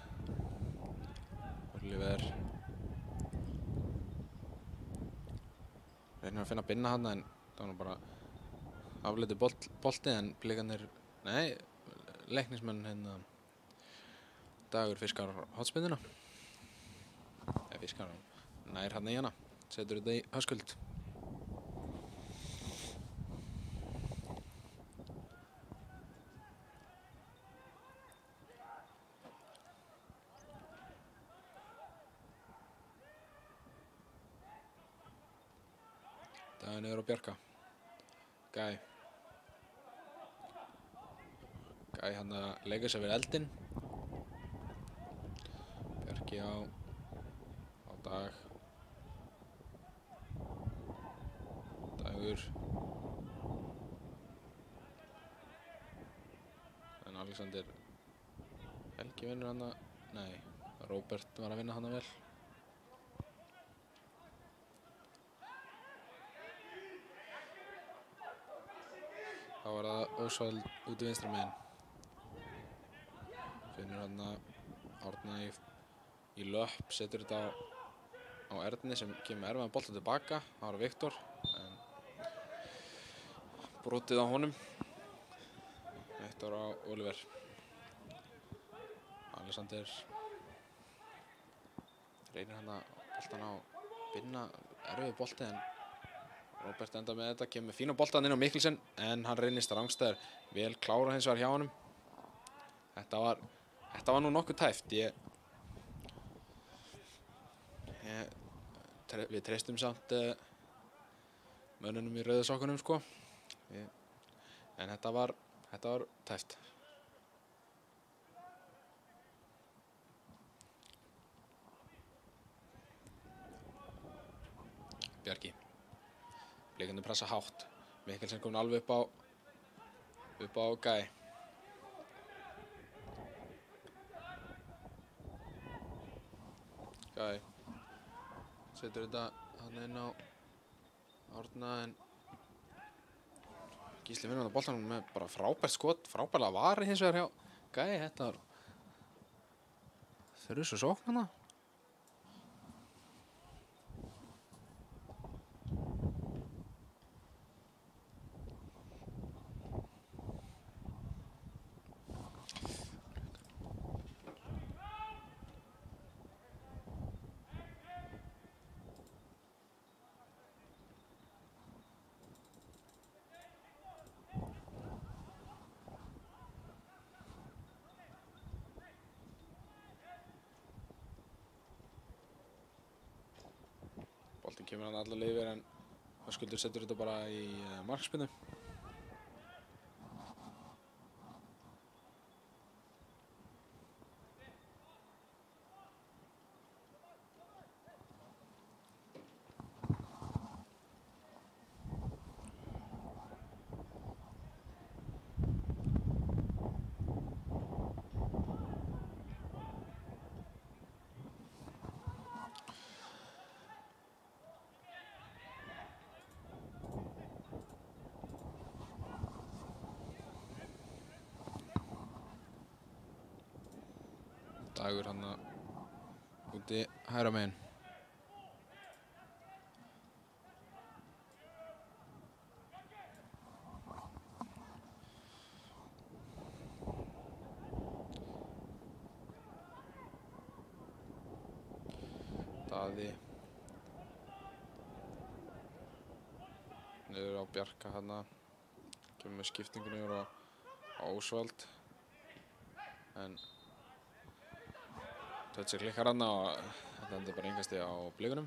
Oliver. Reynir að finna Binna hann en það var nú bara afleiti bolti en blikarnir, nei, Leiknismenn hérna Dagur fiskar hotspinnuna. Eða fiskar nær hann í hana. Setur þetta í Höskuld. Dagur niður á Bjarka. Gæ hann að leika sér við eldinn. Bjarki á Dag. Dagur. En Alexander Helgi vinnur hana. Nei, Róbert var að vinna hana vel. Þá var það Ósvald út í vinstra megin. Finnur hana Árna í löpp, setur þetta á Erni sem kemur erfiðan bolta tilbaka. Það var Viktor en brotið á honum. Viktor á Oliver. Alexander reynir hana boltan á Binna, erfið bolti en Róbert enda með þetta, kemur fína boltan inn á Mikkelsen en hann reynist rangstæður. Vel klára hins vegar hjá honum. Þetta var nú nokkuð tæft. Við treystum samt mönnunum í rauðu sokkunum sko. En þetta var tæft. Bjarki. Blikarnir pressa hátt. Mikkelsen komin alveg upp á Gæ. Gæ setur þetta hann inn á Árna en Gísli vinnur á boltanum með bara frábært skot, frábærlega vari hins vegar hjá Gæ. Þetta var þrjusu sókn hana. Boltinn kemur hann alla leið yfir en Höskuldur setur þetta bara í markspinnu. Dagur hann úti hægra megin. Daði niður á Bjarka hann kemur með skiptingu niður á Ósvald en Tötsi klikkar hann og þetta endur bara engasti á blikunum.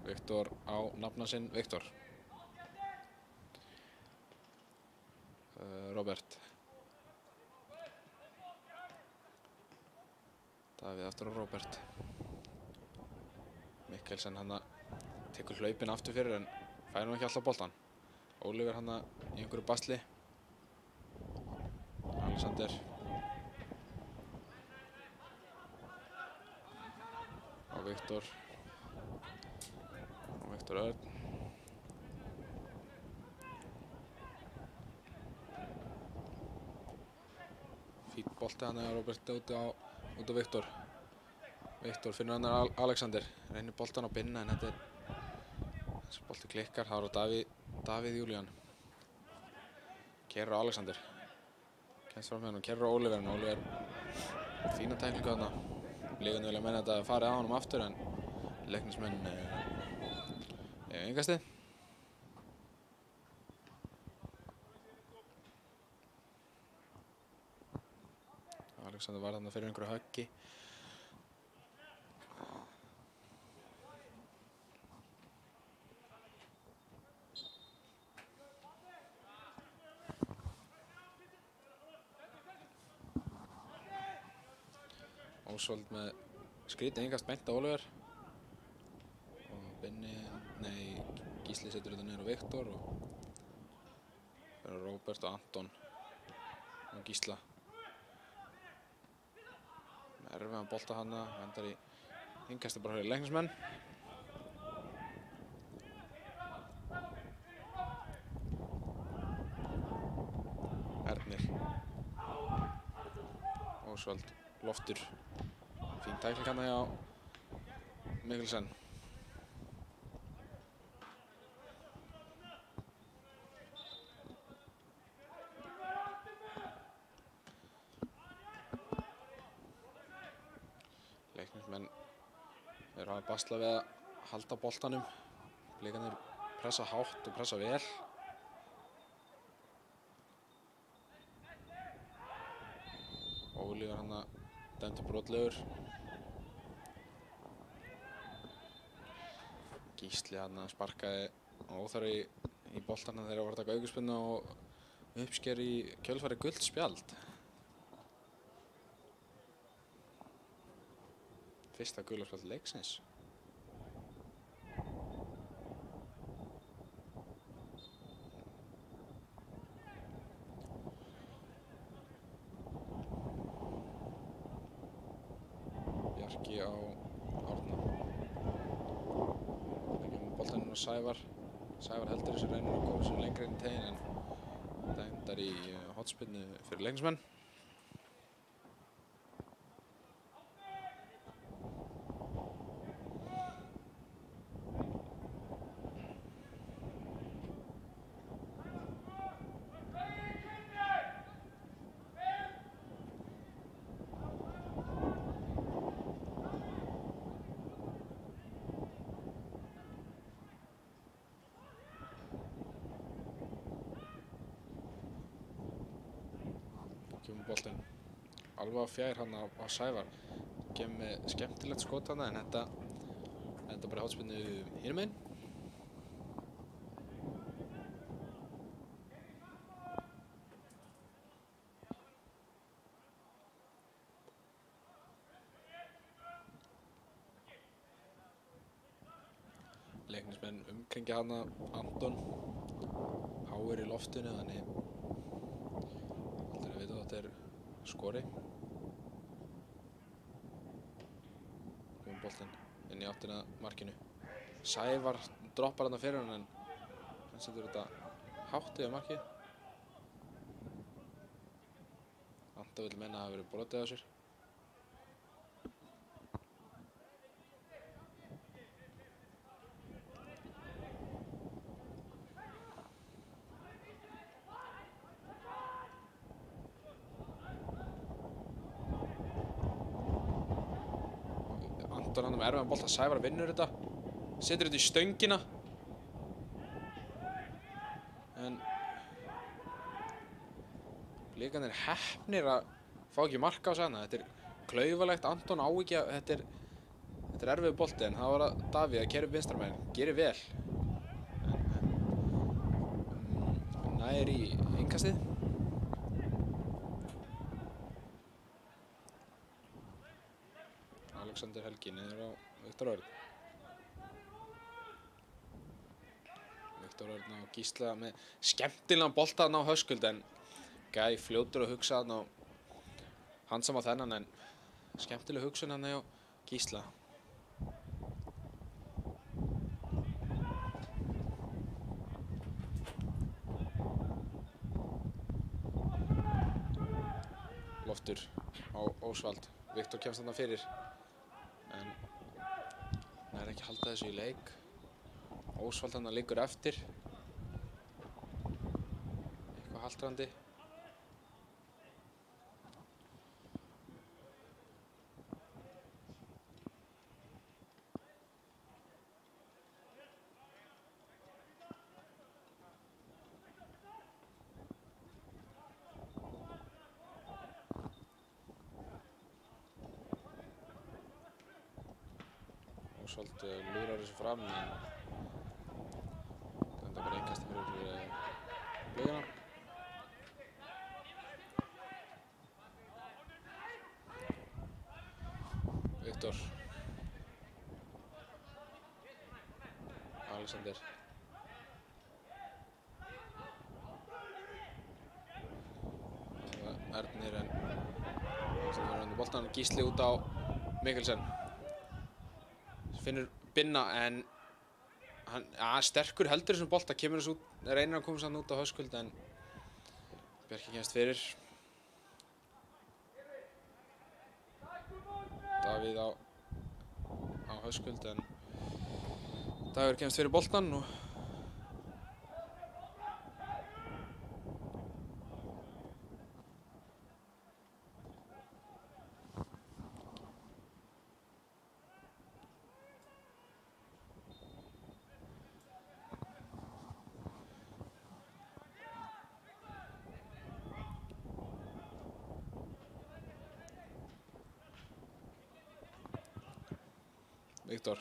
Viktor á nafna sinn, Viktor. Robert. Davíð aftur á Robert. Mikkelsen hann tekur hlaupin aftur fyrir en fær nú ekki alltaf boltan. Oliver hann í einhverju basli. Alexander. Viktor og Viktor Örn bolti hann eða Róbert út á Viktor. Viktor finnur hann Alexander, reynir boltan á binna en þessi bolti klikkar, það á Davíð Júlían. Keyrir á Alexander, kemst fram með hann og keyrir á Oliver, en Oliver fína tæklingu þarna. Blikarnir vilja meina þetta farið á honum aftur en Leiknismenn innkastið. Alexander var þarna fyrir einhverju höggi. Ósvald með skrítið innkast beint á Oliver. Og Gísli setur þetta niður á Viktor og fyrir Róbert og Anton og Gísla. Með erfiðan bolta hana, vendar í innkasti bara fyrir Leiknismenn. Ernir. Ósvald, Loftur. Fín tækling hana hjá Mikkelsen. Leiknismenn eru að basla við að halda boltanum. Blikarnir pressa hátt og pressa vel. Ólífur hann að dæmdur brotlegur. Gísli hann að sparkaði óþarfi í boltana þegar það var að taka aukaspyrnu og uppsker í kjölfari gult spjald. Fyrsta gula spjald leiksins. Bjarki á Árna. Boltaninn á Sævar. Sævar heldur þessu, reynir að koma sér lengra inn í tegin en það endar í hornspyrnu fyrir Leiknismenn. Kemur boltinn alveg á fjær hann á Sævar. Kemur með skemmtilegt skot hann en þetta bara hornspyrnu hinum megin. Leiknismenn umkringja hann Anton. Háir í loftinu, þannig aldrei að vita að þetta er skori. Kemur boltinn inn í áttina markinu. Sævar droppar hann fyrir hann en hann setur þetta hátt yfir markið. Anton vill meina að það hafi verið brotið á sér. Anton hann með erfiðan bolta, Sævar vinnur þetta, setur þetta í stöngina en Blikarnir heppnir að fá ekki marka á sig hana. Þetta er klaufalegt, Anton á ekki að þetta er erfiður bolti en það var að Davíð að keyra upp vinstramegin, gerir vel en nær í innkastið. Alexander Helgi niður á Viktor Örn. Viktor Örn á Gísla með skemmtilegan bolta þarna á Höskuld en Gæ fljótur að hugsa þarna og handsama þennan en skemmtileg hugsun hann hjá Gísla. aftur á Ósvald. Viktor kemst þarna fyrir en nær ekki halda þessu í leik. Ósvald þarna liggur eftir. Eitthvað haltrandi. Ósvald lúrar þessu fram en þetta bara einkast fyrir Blikana. Viktor. Alexander. Ernir en Alexander er undir boltan. Gísli út á Mikkelsen. Finnur Binna en hann sterkur heldur þessum bolta, kemur þessu út, reynir að komast hann út á Höskuld en Bjarki kemst fyrir. Davíð á Höskuld en Dagur kemst fyrir boltan og Viktor.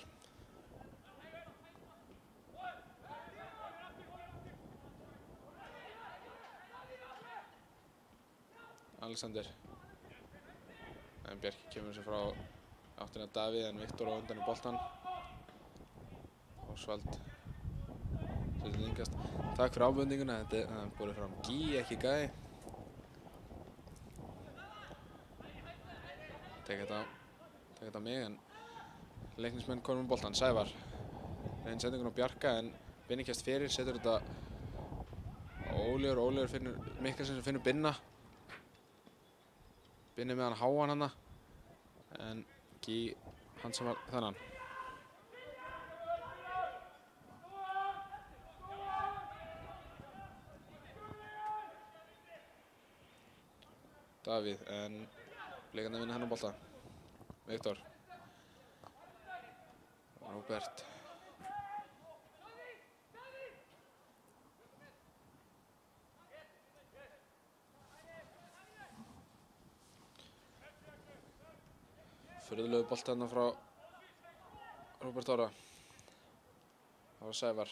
Alexander. En Bjarki kemur sér frá áttina Davíð en Viktor á undan í boltan. Ósvald. Setur yngast. Takk fyrir ábendinguna. Þetta er borið fram Gí, ekki Gæi. Tek þetta mig en leiknismenn komum með boltan. Sævar. Reynir sendingun á Bjarka en Binni kemst fyrir, setur þetta á Óliður. Óliður finnur Mikkelsen sem finnur Binna. Binni með hann háan hana en Gí hann sem var þennan. Davíð en Blikarnir vinna hennar bolta. Viktor. Róbert. Furðulegu bolti hérna frá Róbert Orra. Það var Sævar.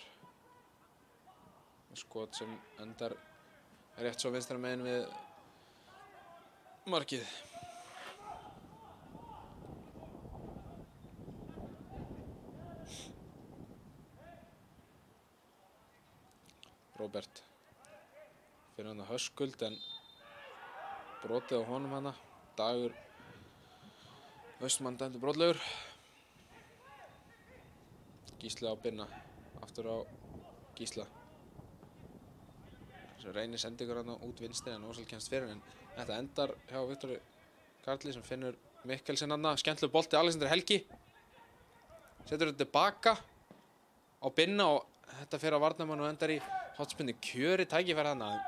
Skot sem endar rétt svo vinstra megin við markið. Róbert. Fyrir hann að Höskuld en brotið á honum hana. Dagur Austmann dæmdur brotlegur. Gísli á Binna. Aftur á Gísla. Þessi reynir sendingur hann út vinstri en Ósvald kemst fyrir en þetta endar hjá Viktori Karli sem finnur Mikkelsen hann. Skemmtilegur bolti Alexander Helgi. Setur þetta tilbaka á Binna og þetta fer á varnarmann og endar í hotspinni kjöri tækifæri hann.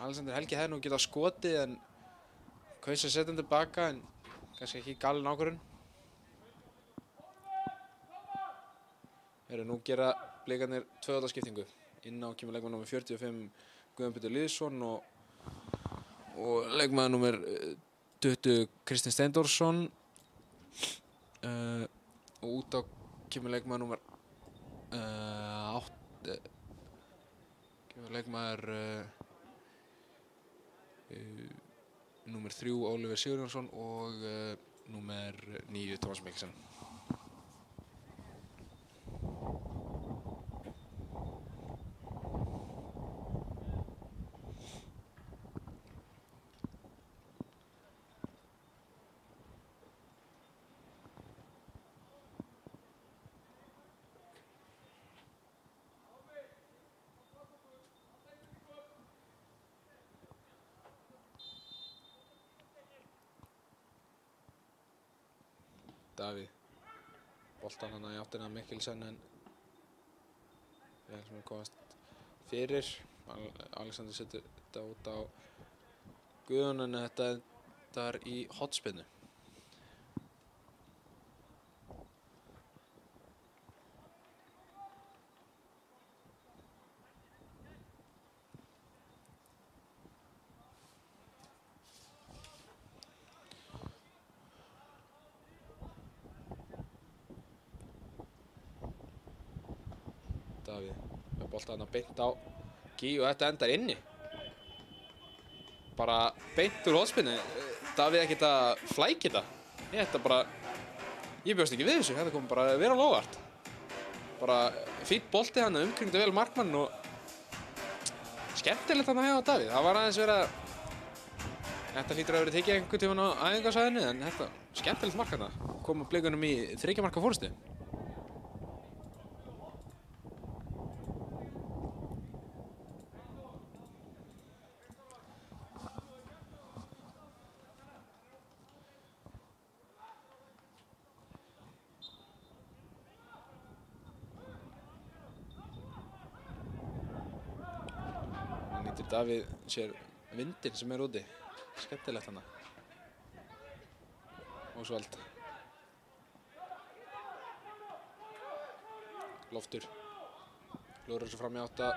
Alexander Helgi hefði nú getað skotið en kaus að setja hann tilbaka en kannski ekki galin ákvörðun. Nú gera Blikarnir tvöfaldaskiptingu. Inn á kemur leikmaður númer 45 Guðjón Pétur Lýðsson og leikmaður númer 20 Kristinn Steindórsson. Og út á kemur leikmaður númer 8 kemur leikmaður númer 3 Oliver Sigurjónsson og númer 9 Tómas Mikkelsen. Davíð. Boltan hann í áttina að Mikkelsen en vel sem komast fyrir. Alexander setur þetta út á Guðjón en þetta er í hornspyrnu. Davíð með boltan að beint á Gí og þetta endar inni. Bara beint úr hornspyrnu. Davíð ekkert að flækja þetta. Ég bjóst ekki við þessu, þetta kom bara að vera á óvart. Bara fínn bolti hann umkringdi vel markmann og skemmtilegt hann að hjá Davíð. Það var aðeins verið að þetta hlýtur að vera tekið einhvern tímann á æfingasvæðinu en þetta skemmtilegt mark hann koma Blikunum í 3 marka fórustu. Davíð sér vindinn sem úti. Skemmtilegt hana. Ósvald. Loftur. Klúrar þessu fram í átta.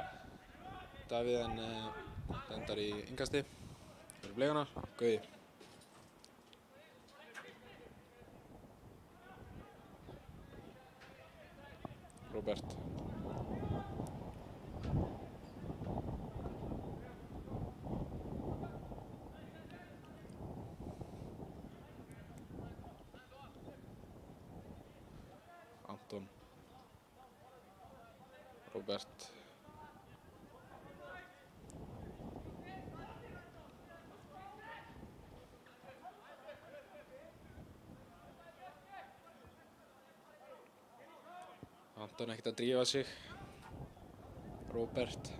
Davíð en endar í innkasti. Fyrir Blikana. Gauði. Róbert. Anton. Róbert. Anton ekkert að drífa sig. Róbert.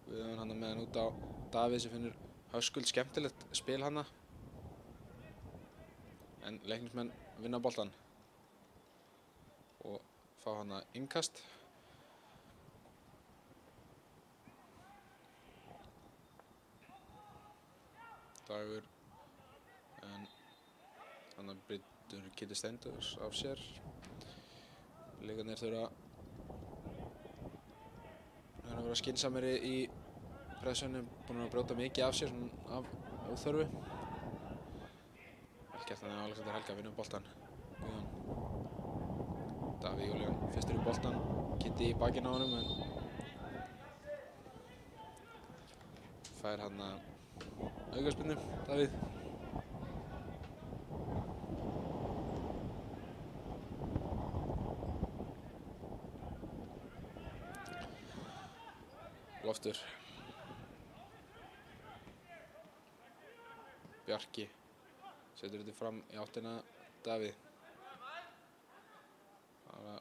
Guðjón hann með hann út á Davíð sem finnur Höskuld skemmtilegt spil hana. En Leiknismenn vinna boltan og fá hana innkast. Dagur en hann brýtur Kiddi Steindors af sér. Leikarnir þurfa að vera skynsamari í pressunum, búin að brjóta mikið af sér af óþörfu. Gert þannig að Alexander Helga vinnur boltan. Guðjón. Davíð Júlíán fyrstur í boltan. Kiddi í bakinn á honum en fær hann aukaspyrnu. Davíð. Loftur. Bjarki. Setur þetta fram í áttina Davíð. Það var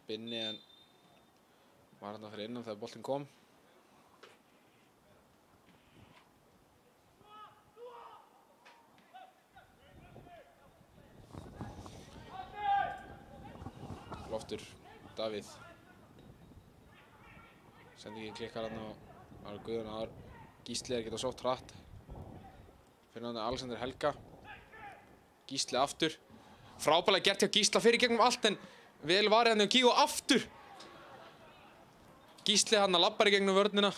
Binni en var hann fyrir innan þegar boltinn kom. Loftur, Davíð. Sendingin klikkar hann á Guðjón að Gísli geta sótt hratt. Fyrir hann Alexander Helga. Gísli aftur. Frábærlega gert hjá Gísla fyrir gegnum allt en vel varið hann hjá Gí og aftur. Gísli hann labbar í gegnum vörnina.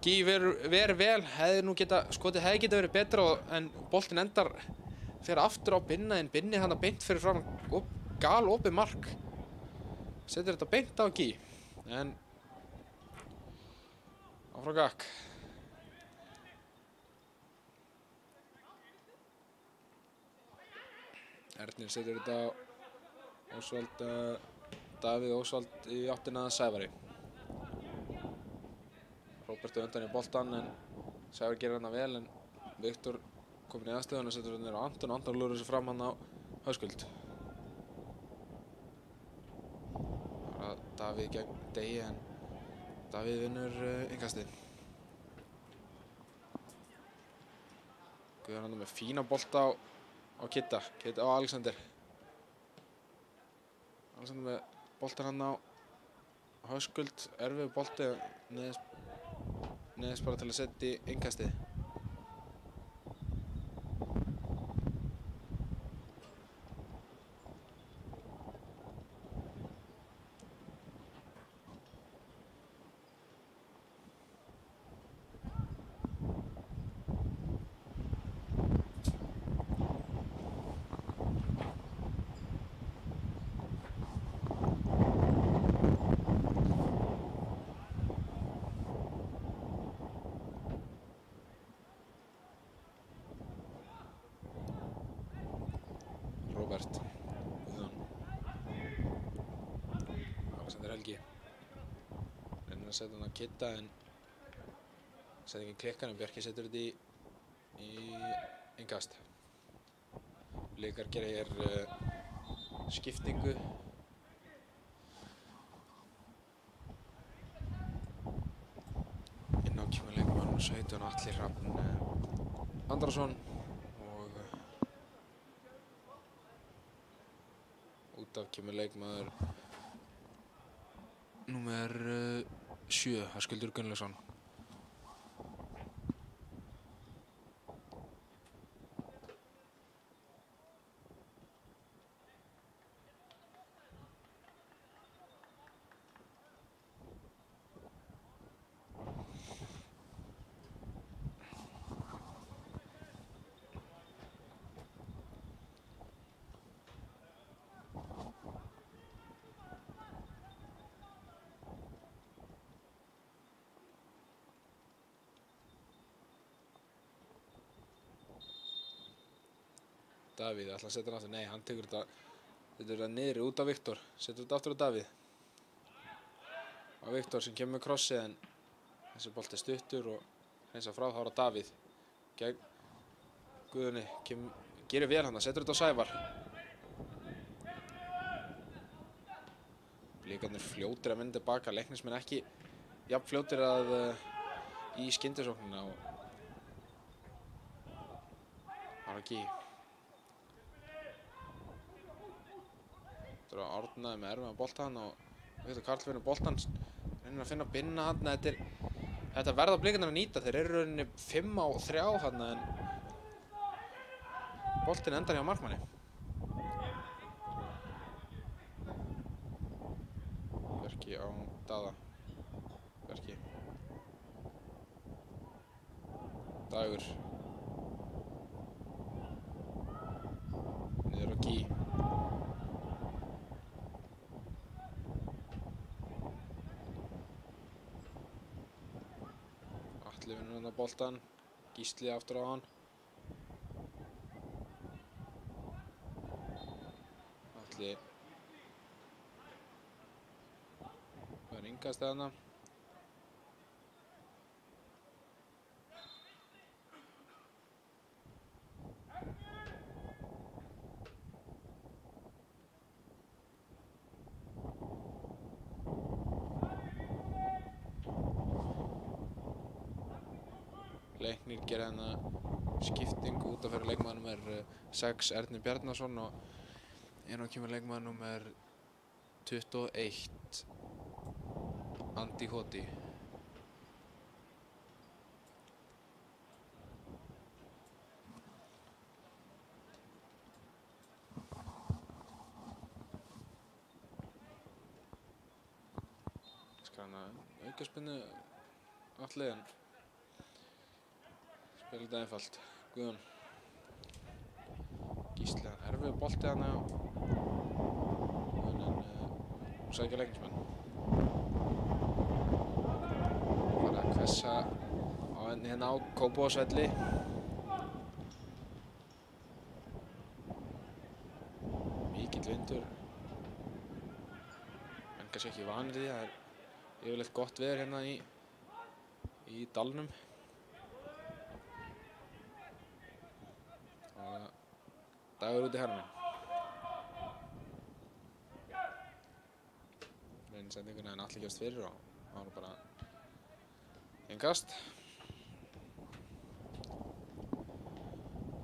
Gí ver vel. Skotið hefði geta verið betra en boltinn endar fyrir aftur á Binna en Binni hann beint fyrir fram gal opið mark. Setur þetta beint á Gí. En áfram gakk. Ernir setur þetta á Ósvald, Davíð Ósvald í áttina að Sævari. Róbert undan í boltan en Sævar gerir hana vel en Viktor komin í aðstöðuna setur hann á Anton og Anton lúður þessu fram hann á Höskuld. Það er Davíð gegn Degi en Davíð vinnur innkastið. Guðjón hann með fína bolta á á Kidda á Alexander. Alexander með boltan hann á Höskuld, erfiður bolti, neðist bara til að setja í innkastið. Robert Guðjón, Alexander Helgi reynir að setja hann að Kidda en setja ekki klikkan en Bjarki setur þetta í innkast. Blikar gera hér skiptingu. Inn á kemur leikmaður 17 Atli Hrafn Andrason og út af kemur leikmaður númer 7 Höskuldur Gunnlaugsson. Davíð ætla að setja hann aftur, nei hann tekur þetta niðri út á Viktor, setur þetta aftur á Davíð. Á Viktor sem kemur með krossið en þessi bolti stuttur og hreinsa frá þá er á Davíð. Gegn Guðjóni, gerir vel hann, setur þetta á Sævar. Blikarnir fljótir að vinna tilbaka, Leiknismenn ekki jafn fljótir að í skyndisóknina og var ekki Árnaði með erfiðan boltann og Viktor Karl finnur boltann, reynir að finna binna hann. Þetta verða Blikarnir að nýta, þeir eru rauninni 5-3 hann en boltinn endar hjá markmanni. Bjarki á Daða, Bjarki, Dagur, niður á Gí. Atli vinnur hann á boltan, Gísli aftur á hann. Atli verður innkastið hana. Leiknir gera hérna skiptingu út af fyrir leikmaður númer 6 Erni Bjarnason og inn á kemur leikmaður númer 21 Andi Hoti. Skal hann að aukaspinnu Atli en spila þetta einfalt. Guðjón, Gísli, erfiður bolti hana en sækja Leiknismenn. Fara að hvessa á henni hérna á Kópavogsvelli. Mikill vindur en kannski ekki vanur því, það er yfirleitt gott veður hérna í dalnum. Dagur út í herminn. Reynir sendinguna en Atli gefst fyrir og það var bara innkast.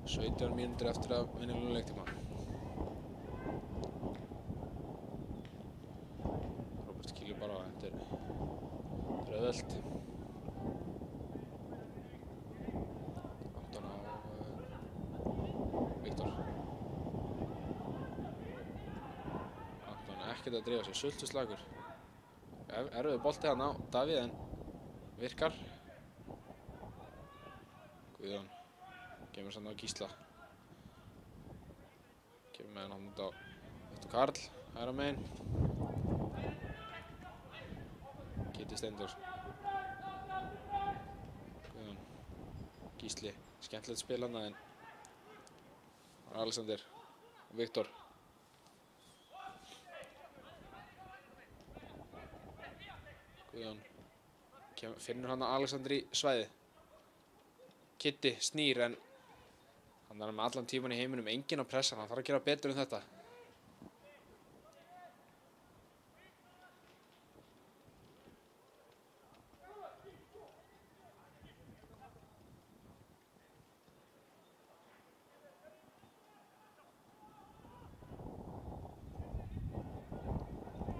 17 mínútur eftir af venjulegum leiktíma. Róbert kýlir bara á, þetta er auðvelt. 18 á Viktor. Anton ekkert að dreifa sig, sultuslagur. Erfiður bolti hann á Davíð en virkar. Guðjón kemur samt á Gísla. Kemur með hann út á Viktor Karl, hægra megin. Kiddi Steindórs. Guðjón. Gísli, skemmtilegt spil hann en Alexander og Viktor. Guðjón finnur hann að Alexander í svæði. Kiddi snýr en hann er með allan tíman í heiminum, enginn á pressan, hann þarf að gera betur en þetta.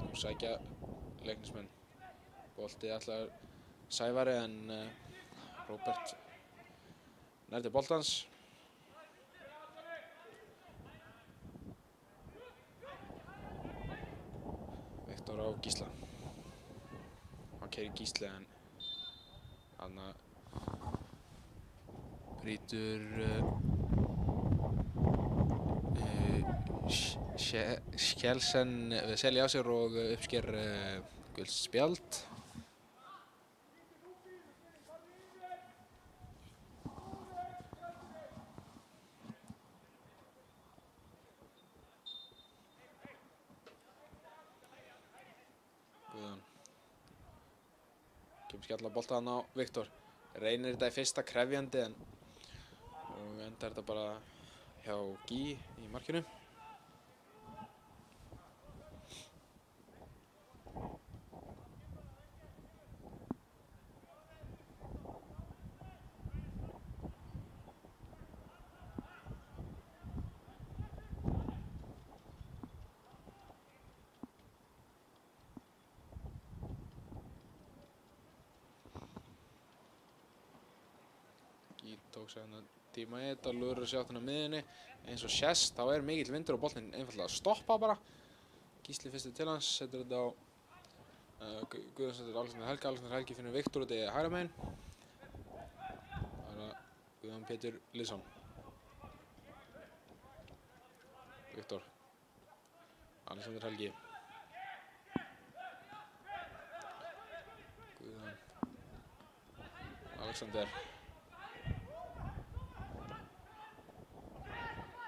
Nú sækja leiknismenn. Bolti ætlar Sævari en Róbert nærði boltans. Viktor á Gísla. Hann keyrir Gísli en hann brýtur Skjelsen Veseli á sér og uppsker gult spjald. Guðjón kemur skjalla boltaðan á Viktor. Reynir þetta í fyrsta krefjandi en og endar þetta bara hjá Gí í markinu. Tók sér hann tíma í þetta og lúður sér átt hann á miðjunni. Eins og sést, þá er mikill vindur og boltinn einfaldlega að stoppa bara. Gísli fyrstur til hans, setur þetta á Guðjón setur Alexander Helgi. Alexander Helgi finnur Viktor út í hægra megin. Það er Guðjón Pétur Lýðsson. Viktor. Alexander Helgi. Guðjón. Alexander.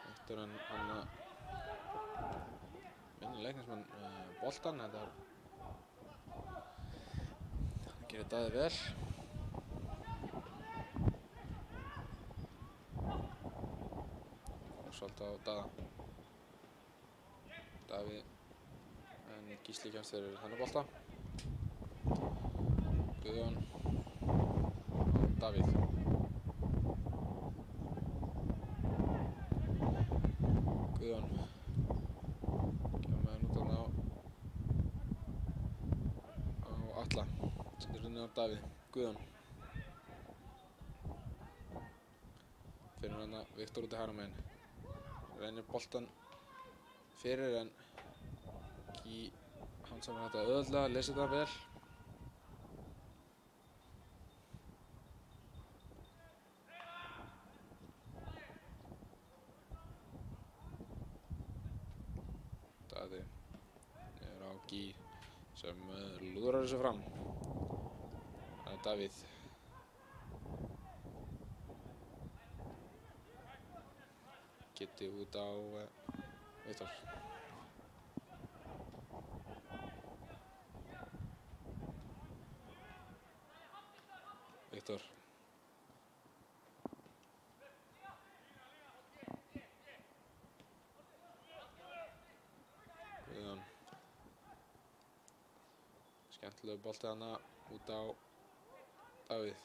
Viktor hann minni leiknismann boltan. Þetta gerir Daði vel. Og svolítið á Daða. Davíð en Gísli kemst fyrir hennar bolta. Guðjón og Davíð. Guðjón kemur með hann út á Atla. Setur henni á Davíð. Guðjón finnur hann að Viktor út í hægra megin. Reynir boltan fyrir en Gí hann sem þetta auðveldlega, lesir það vel. Daði er á Gí sem lúðrar þessu fram. Það er Davíð. Kiddi út á Viktor. Viktor. Guðjón. Skemmtilegu bolti hana út á Davíð.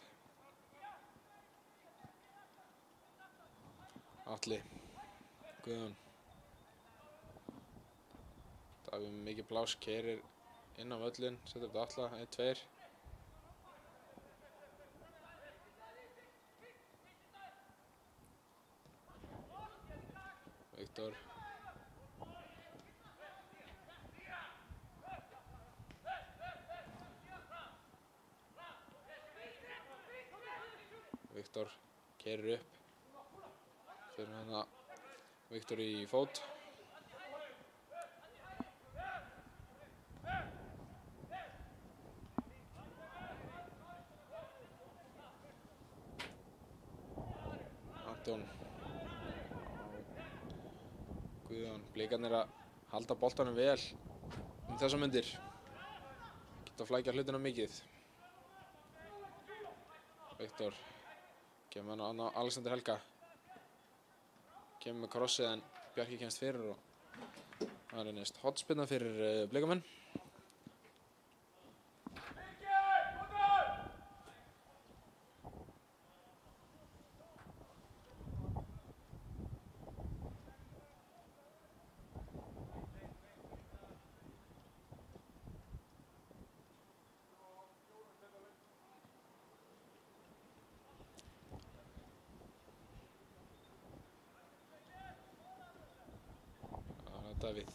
Atli Guðjón. Davíð með mikið pláss, keyrir inn á völlinn, setur upp Atla, 1-2. Viktor. Viktor keyrir upp. Fyrir hérna Viktor í fót. Anton. Guðjón. Blikarnir að halda boltanum vel þessar myndir. Geta að flækja hlutina mikið. Viktor. Kemur hann á Alexander Helga. Kemur með krossið en Bjarki kemst fyrir og það er næst hotspinna fyrir Blikamenn. Davíð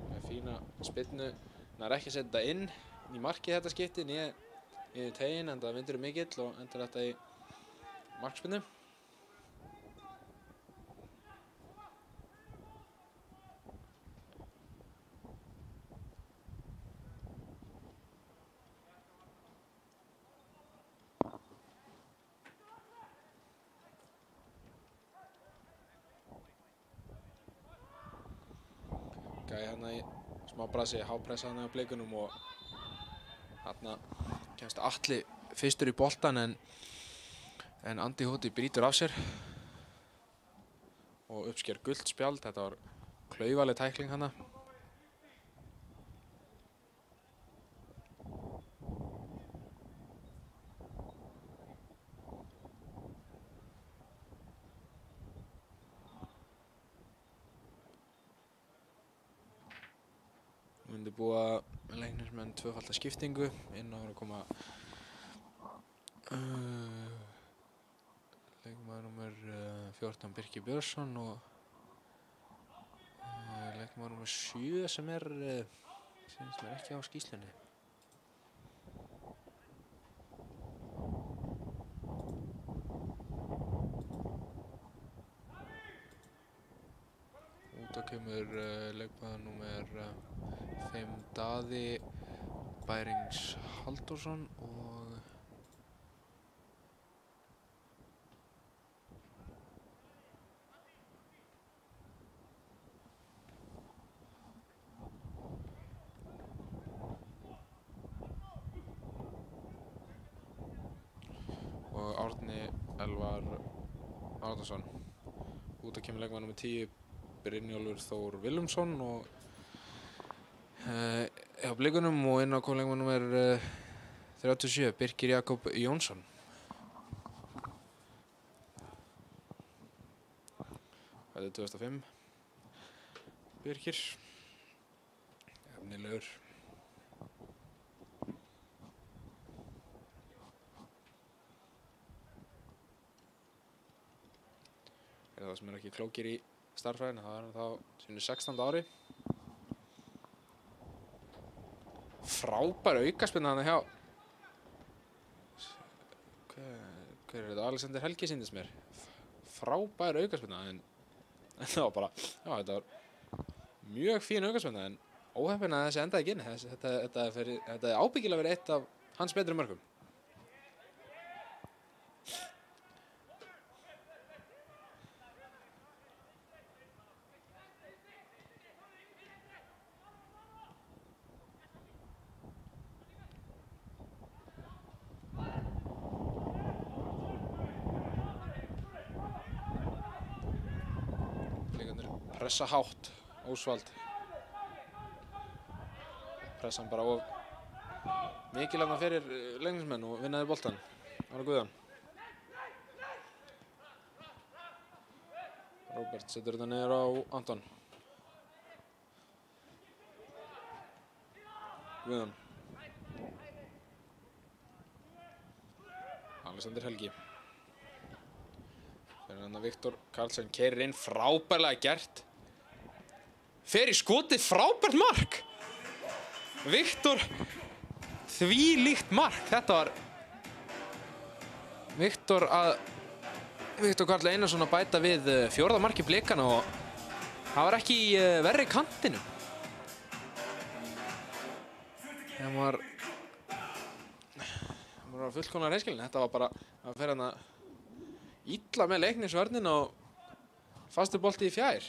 með fína spyrnu, hann er ekki að setja inn í markið þetta skipti niður í tegin, en það vindur mikill og endur þetta í markspyrnu. Gæði hérna í smá brasi, hápressa hérna á Blikunum og hérna kemst Atli fyrstur í boltan en Andi Húti brýtur af sér og uppsker gult spjald. Þetta var klaufaleg tækling hana. Undirbúa leiknismenn tvöfalda skiptingu, inn á að koma leikmaður númer 14 Birkir Björnsson og leikmaður númer 7 sem er ekki á skýrslunni. Út á kemur leikmaður númer 5 Daði Bærings Halldórsson og Árni Elvar Árnason. Út á kemur leikmaður númer 10 Brynjólfur Þór Willumsson og hjá Blikunum, og inn á kom leikmaður númer 37 Birkir Jakob Jónsson. Þetta er 2005 Birkir, efnilegur. Það sem er ekki klókir í starffræðinu, það er þá sínu 16. ári. Frábær aukaspinna hana hjá hver er þetta? Alexander Helgi sýndist mér. Frábær aukaspinna en það var bara, já, þetta var mjög fín aukaspinna en óheppin að þessi endaði ekki inn. Þetta er ábyggilega verið eitt af hans betri mörkum. Pressa hátt, Ósvald. Pressan bara of mikilvægna fyrir leiknismenn og vinnaði boltan. Ára Guðjón. Róbert setur þetta niður á Anton. Guðjón. Alexander Helgi. Fyrir hann að Viktor Karlsson keyrir inn, frábærlega gert. Fer í skotið, frábært mark! Viktor, þvílíkt mark. Þetta var Viktor Karl Einarsson að bæta við 4. marki Blikana og það var ekki í verri kantinu. Það var fullkomlega hreinskilinn. Þetta var bara að fer hann að illa með leiknisvörnin og fastur bolti í fjær.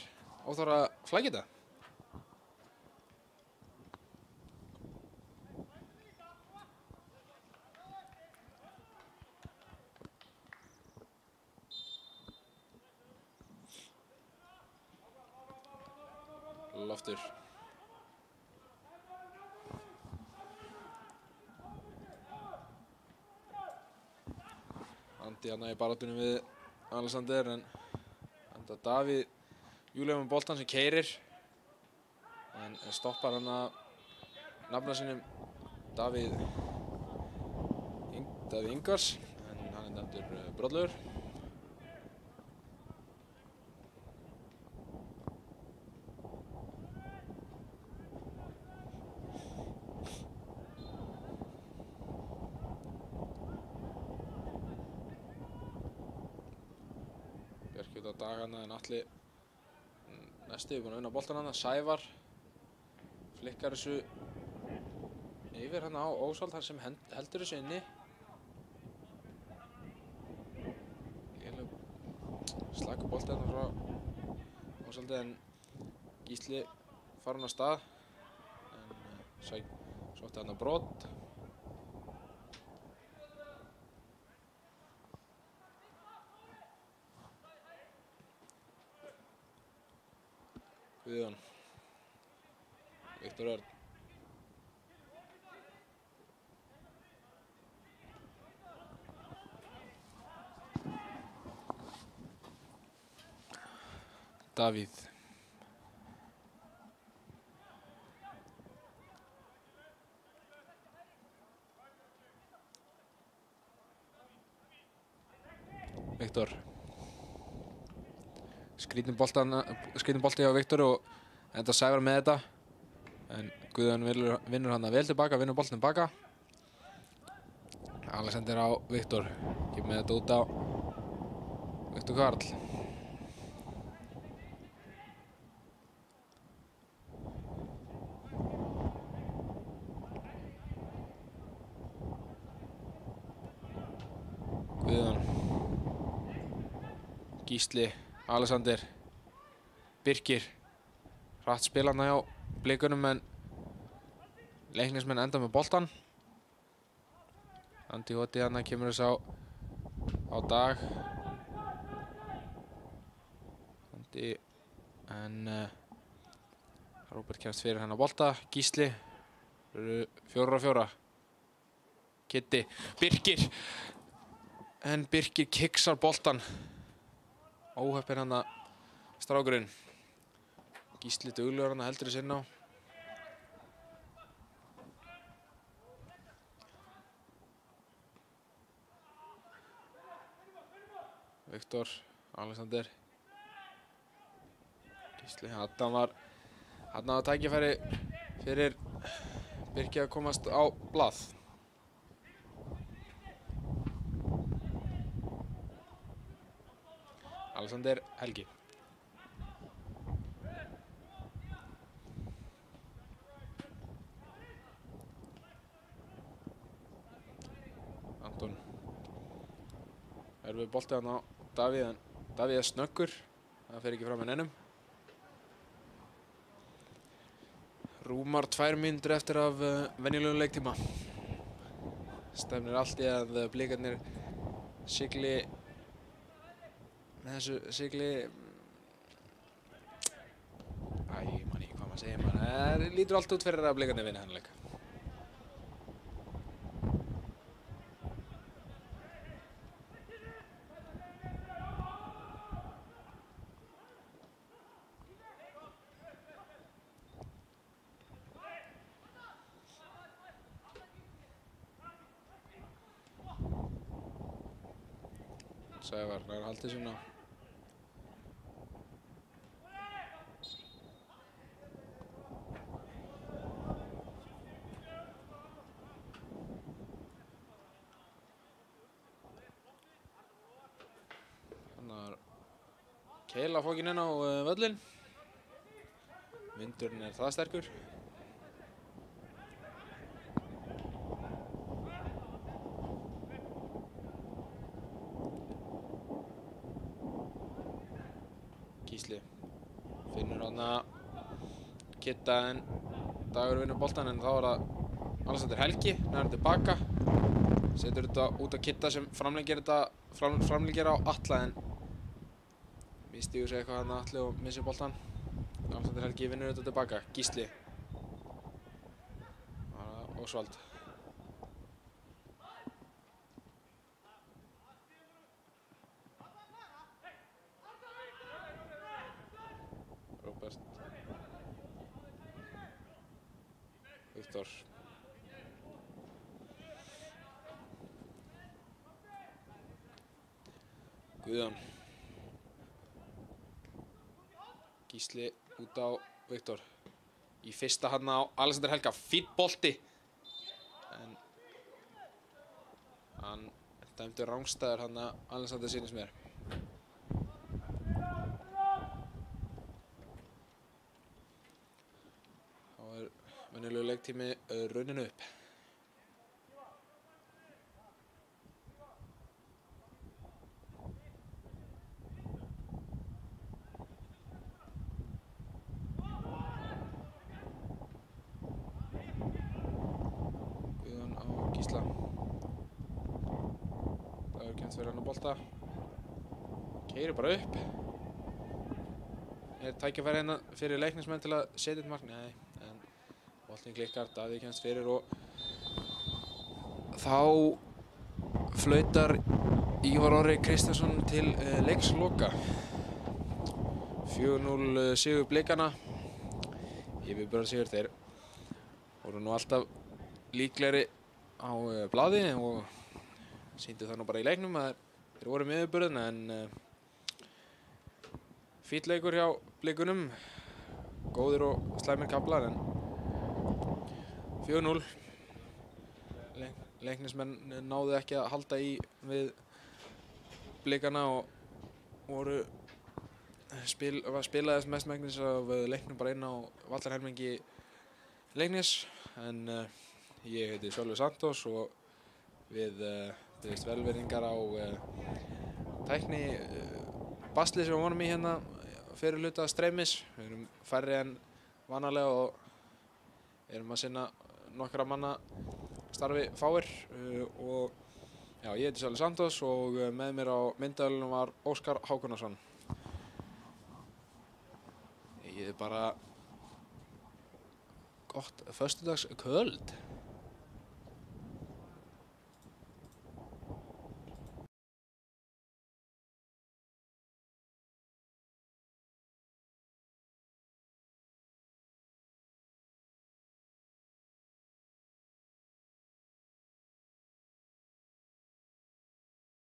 Óþarf að flækja þetta. Loftur. Andi hana í baráttunum við Alexander en enda Davíð Júlíu með boltan sem keyrir en stoppar hana nafna sinum Davíð Ingvars en hann nefndur brotlegur. Björk út á dagana en Atli næstu búinn að vinna boltan hana. Sævar flikkar þessu yfir hana á Ósvald þar sem heldur þessu inni. Slakur bolti hérna frá Ósvaldi en Gísli farin af stað en sótti hana brot. Guðjón. Viktor Örn. Davíð. Viktor. Skrýtin bolti á Viktor og enda Sævar með þetta en Guðjón vinnur hann vel tilbaka, vinnur boltin tilbaka. Alexander á Viktor, kemur með þetta út á Viktor Karl. Guðjón, Gísli, Alexander, Birkir. Hratt spila hana hjá Blikunum en leiknismenn enda með boltan. Andi Hoti hana kemur þess á Dag. Andi en Róbert kemst fyrir hennar bolta. Gísli, 4-4. Kitti, Birkir en Birkir kiksar boltan. Óheppinn hana strákurinn. Gísli duglegur hann heldur þess inn á. Viktor, Alexander. Gísli, þarna var tækifæri fyrir Birki að komast á blað. Alexander Helgi. Anton. Við boltið hann á Davíð en Davíð er snöggur. Það fer ekki fram með neinum. Rúmar 2 mínútur eftir af venjulegum leiktíma. Stefnir allt í að Blikarnir sigli með þessu sigli ég man ekki hvað maður segir maður. Það lítur allt út fyrir að Blikarnir vinna þennan leik. Sævar nær haldið sína. Þannig keila fókin inn á völlinn. Vindurinn það sterkur. Gísli finnur hann Kitta en Dagur vinnur boltan en þá það Alexander Helgi nær tilbaka. Setur þetta út á Kitta sem framlengir á Atla en misstígur sig eitthvað hann Atli og missir boltan. Alexander Helgi vinnur þetta tilbaka. Gísli. Ósvald. Róbert. Viktor. Guðjón. Gísli út á Viktor. Í fyrsta hann á Alexander Helga. Fínn bolti. En hann dæmdi rangstæður hann Alexander sýnist mér. Þá venjulegur leiktími runnin upp. Fyrir hann á bolta. Keyrir bara upp. Tækifæri hérna fyrir Leiknismenn til að setja eitt mark? Nei, en boltinn klikkar, Davíð kemst fyrir og þá flautar Ívar Orri Kristjánsson til leiksloka. 4-0 sigur Blikana. Yfirburðasigur, þeir voru nú alltaf líklegri á blaði og sýndu það nú bara í leiknum að þeir voru með yfirburðina en fínn leikur hjá Blikunum. Góðir og slæmir kaflar en 4-0. Leiknismenn náðu ekki að halda í við Blikana og spilaðist mestmegnis af leiknum bara inn á vallarhelmingi Leiknis en ég heiti Sölvi Santos og við biðjumst velvirðingar á tækni basli sem við vorum í hérna fyrir hluta streymis. Við erum færri en vanalega og erum að sinna nokkra manna starfi fáir og já, ég heiti Sölvi Santos og með mér á myndavélunum var Óskar Hákonarsson. Ég er bara gott föstudagskvöld.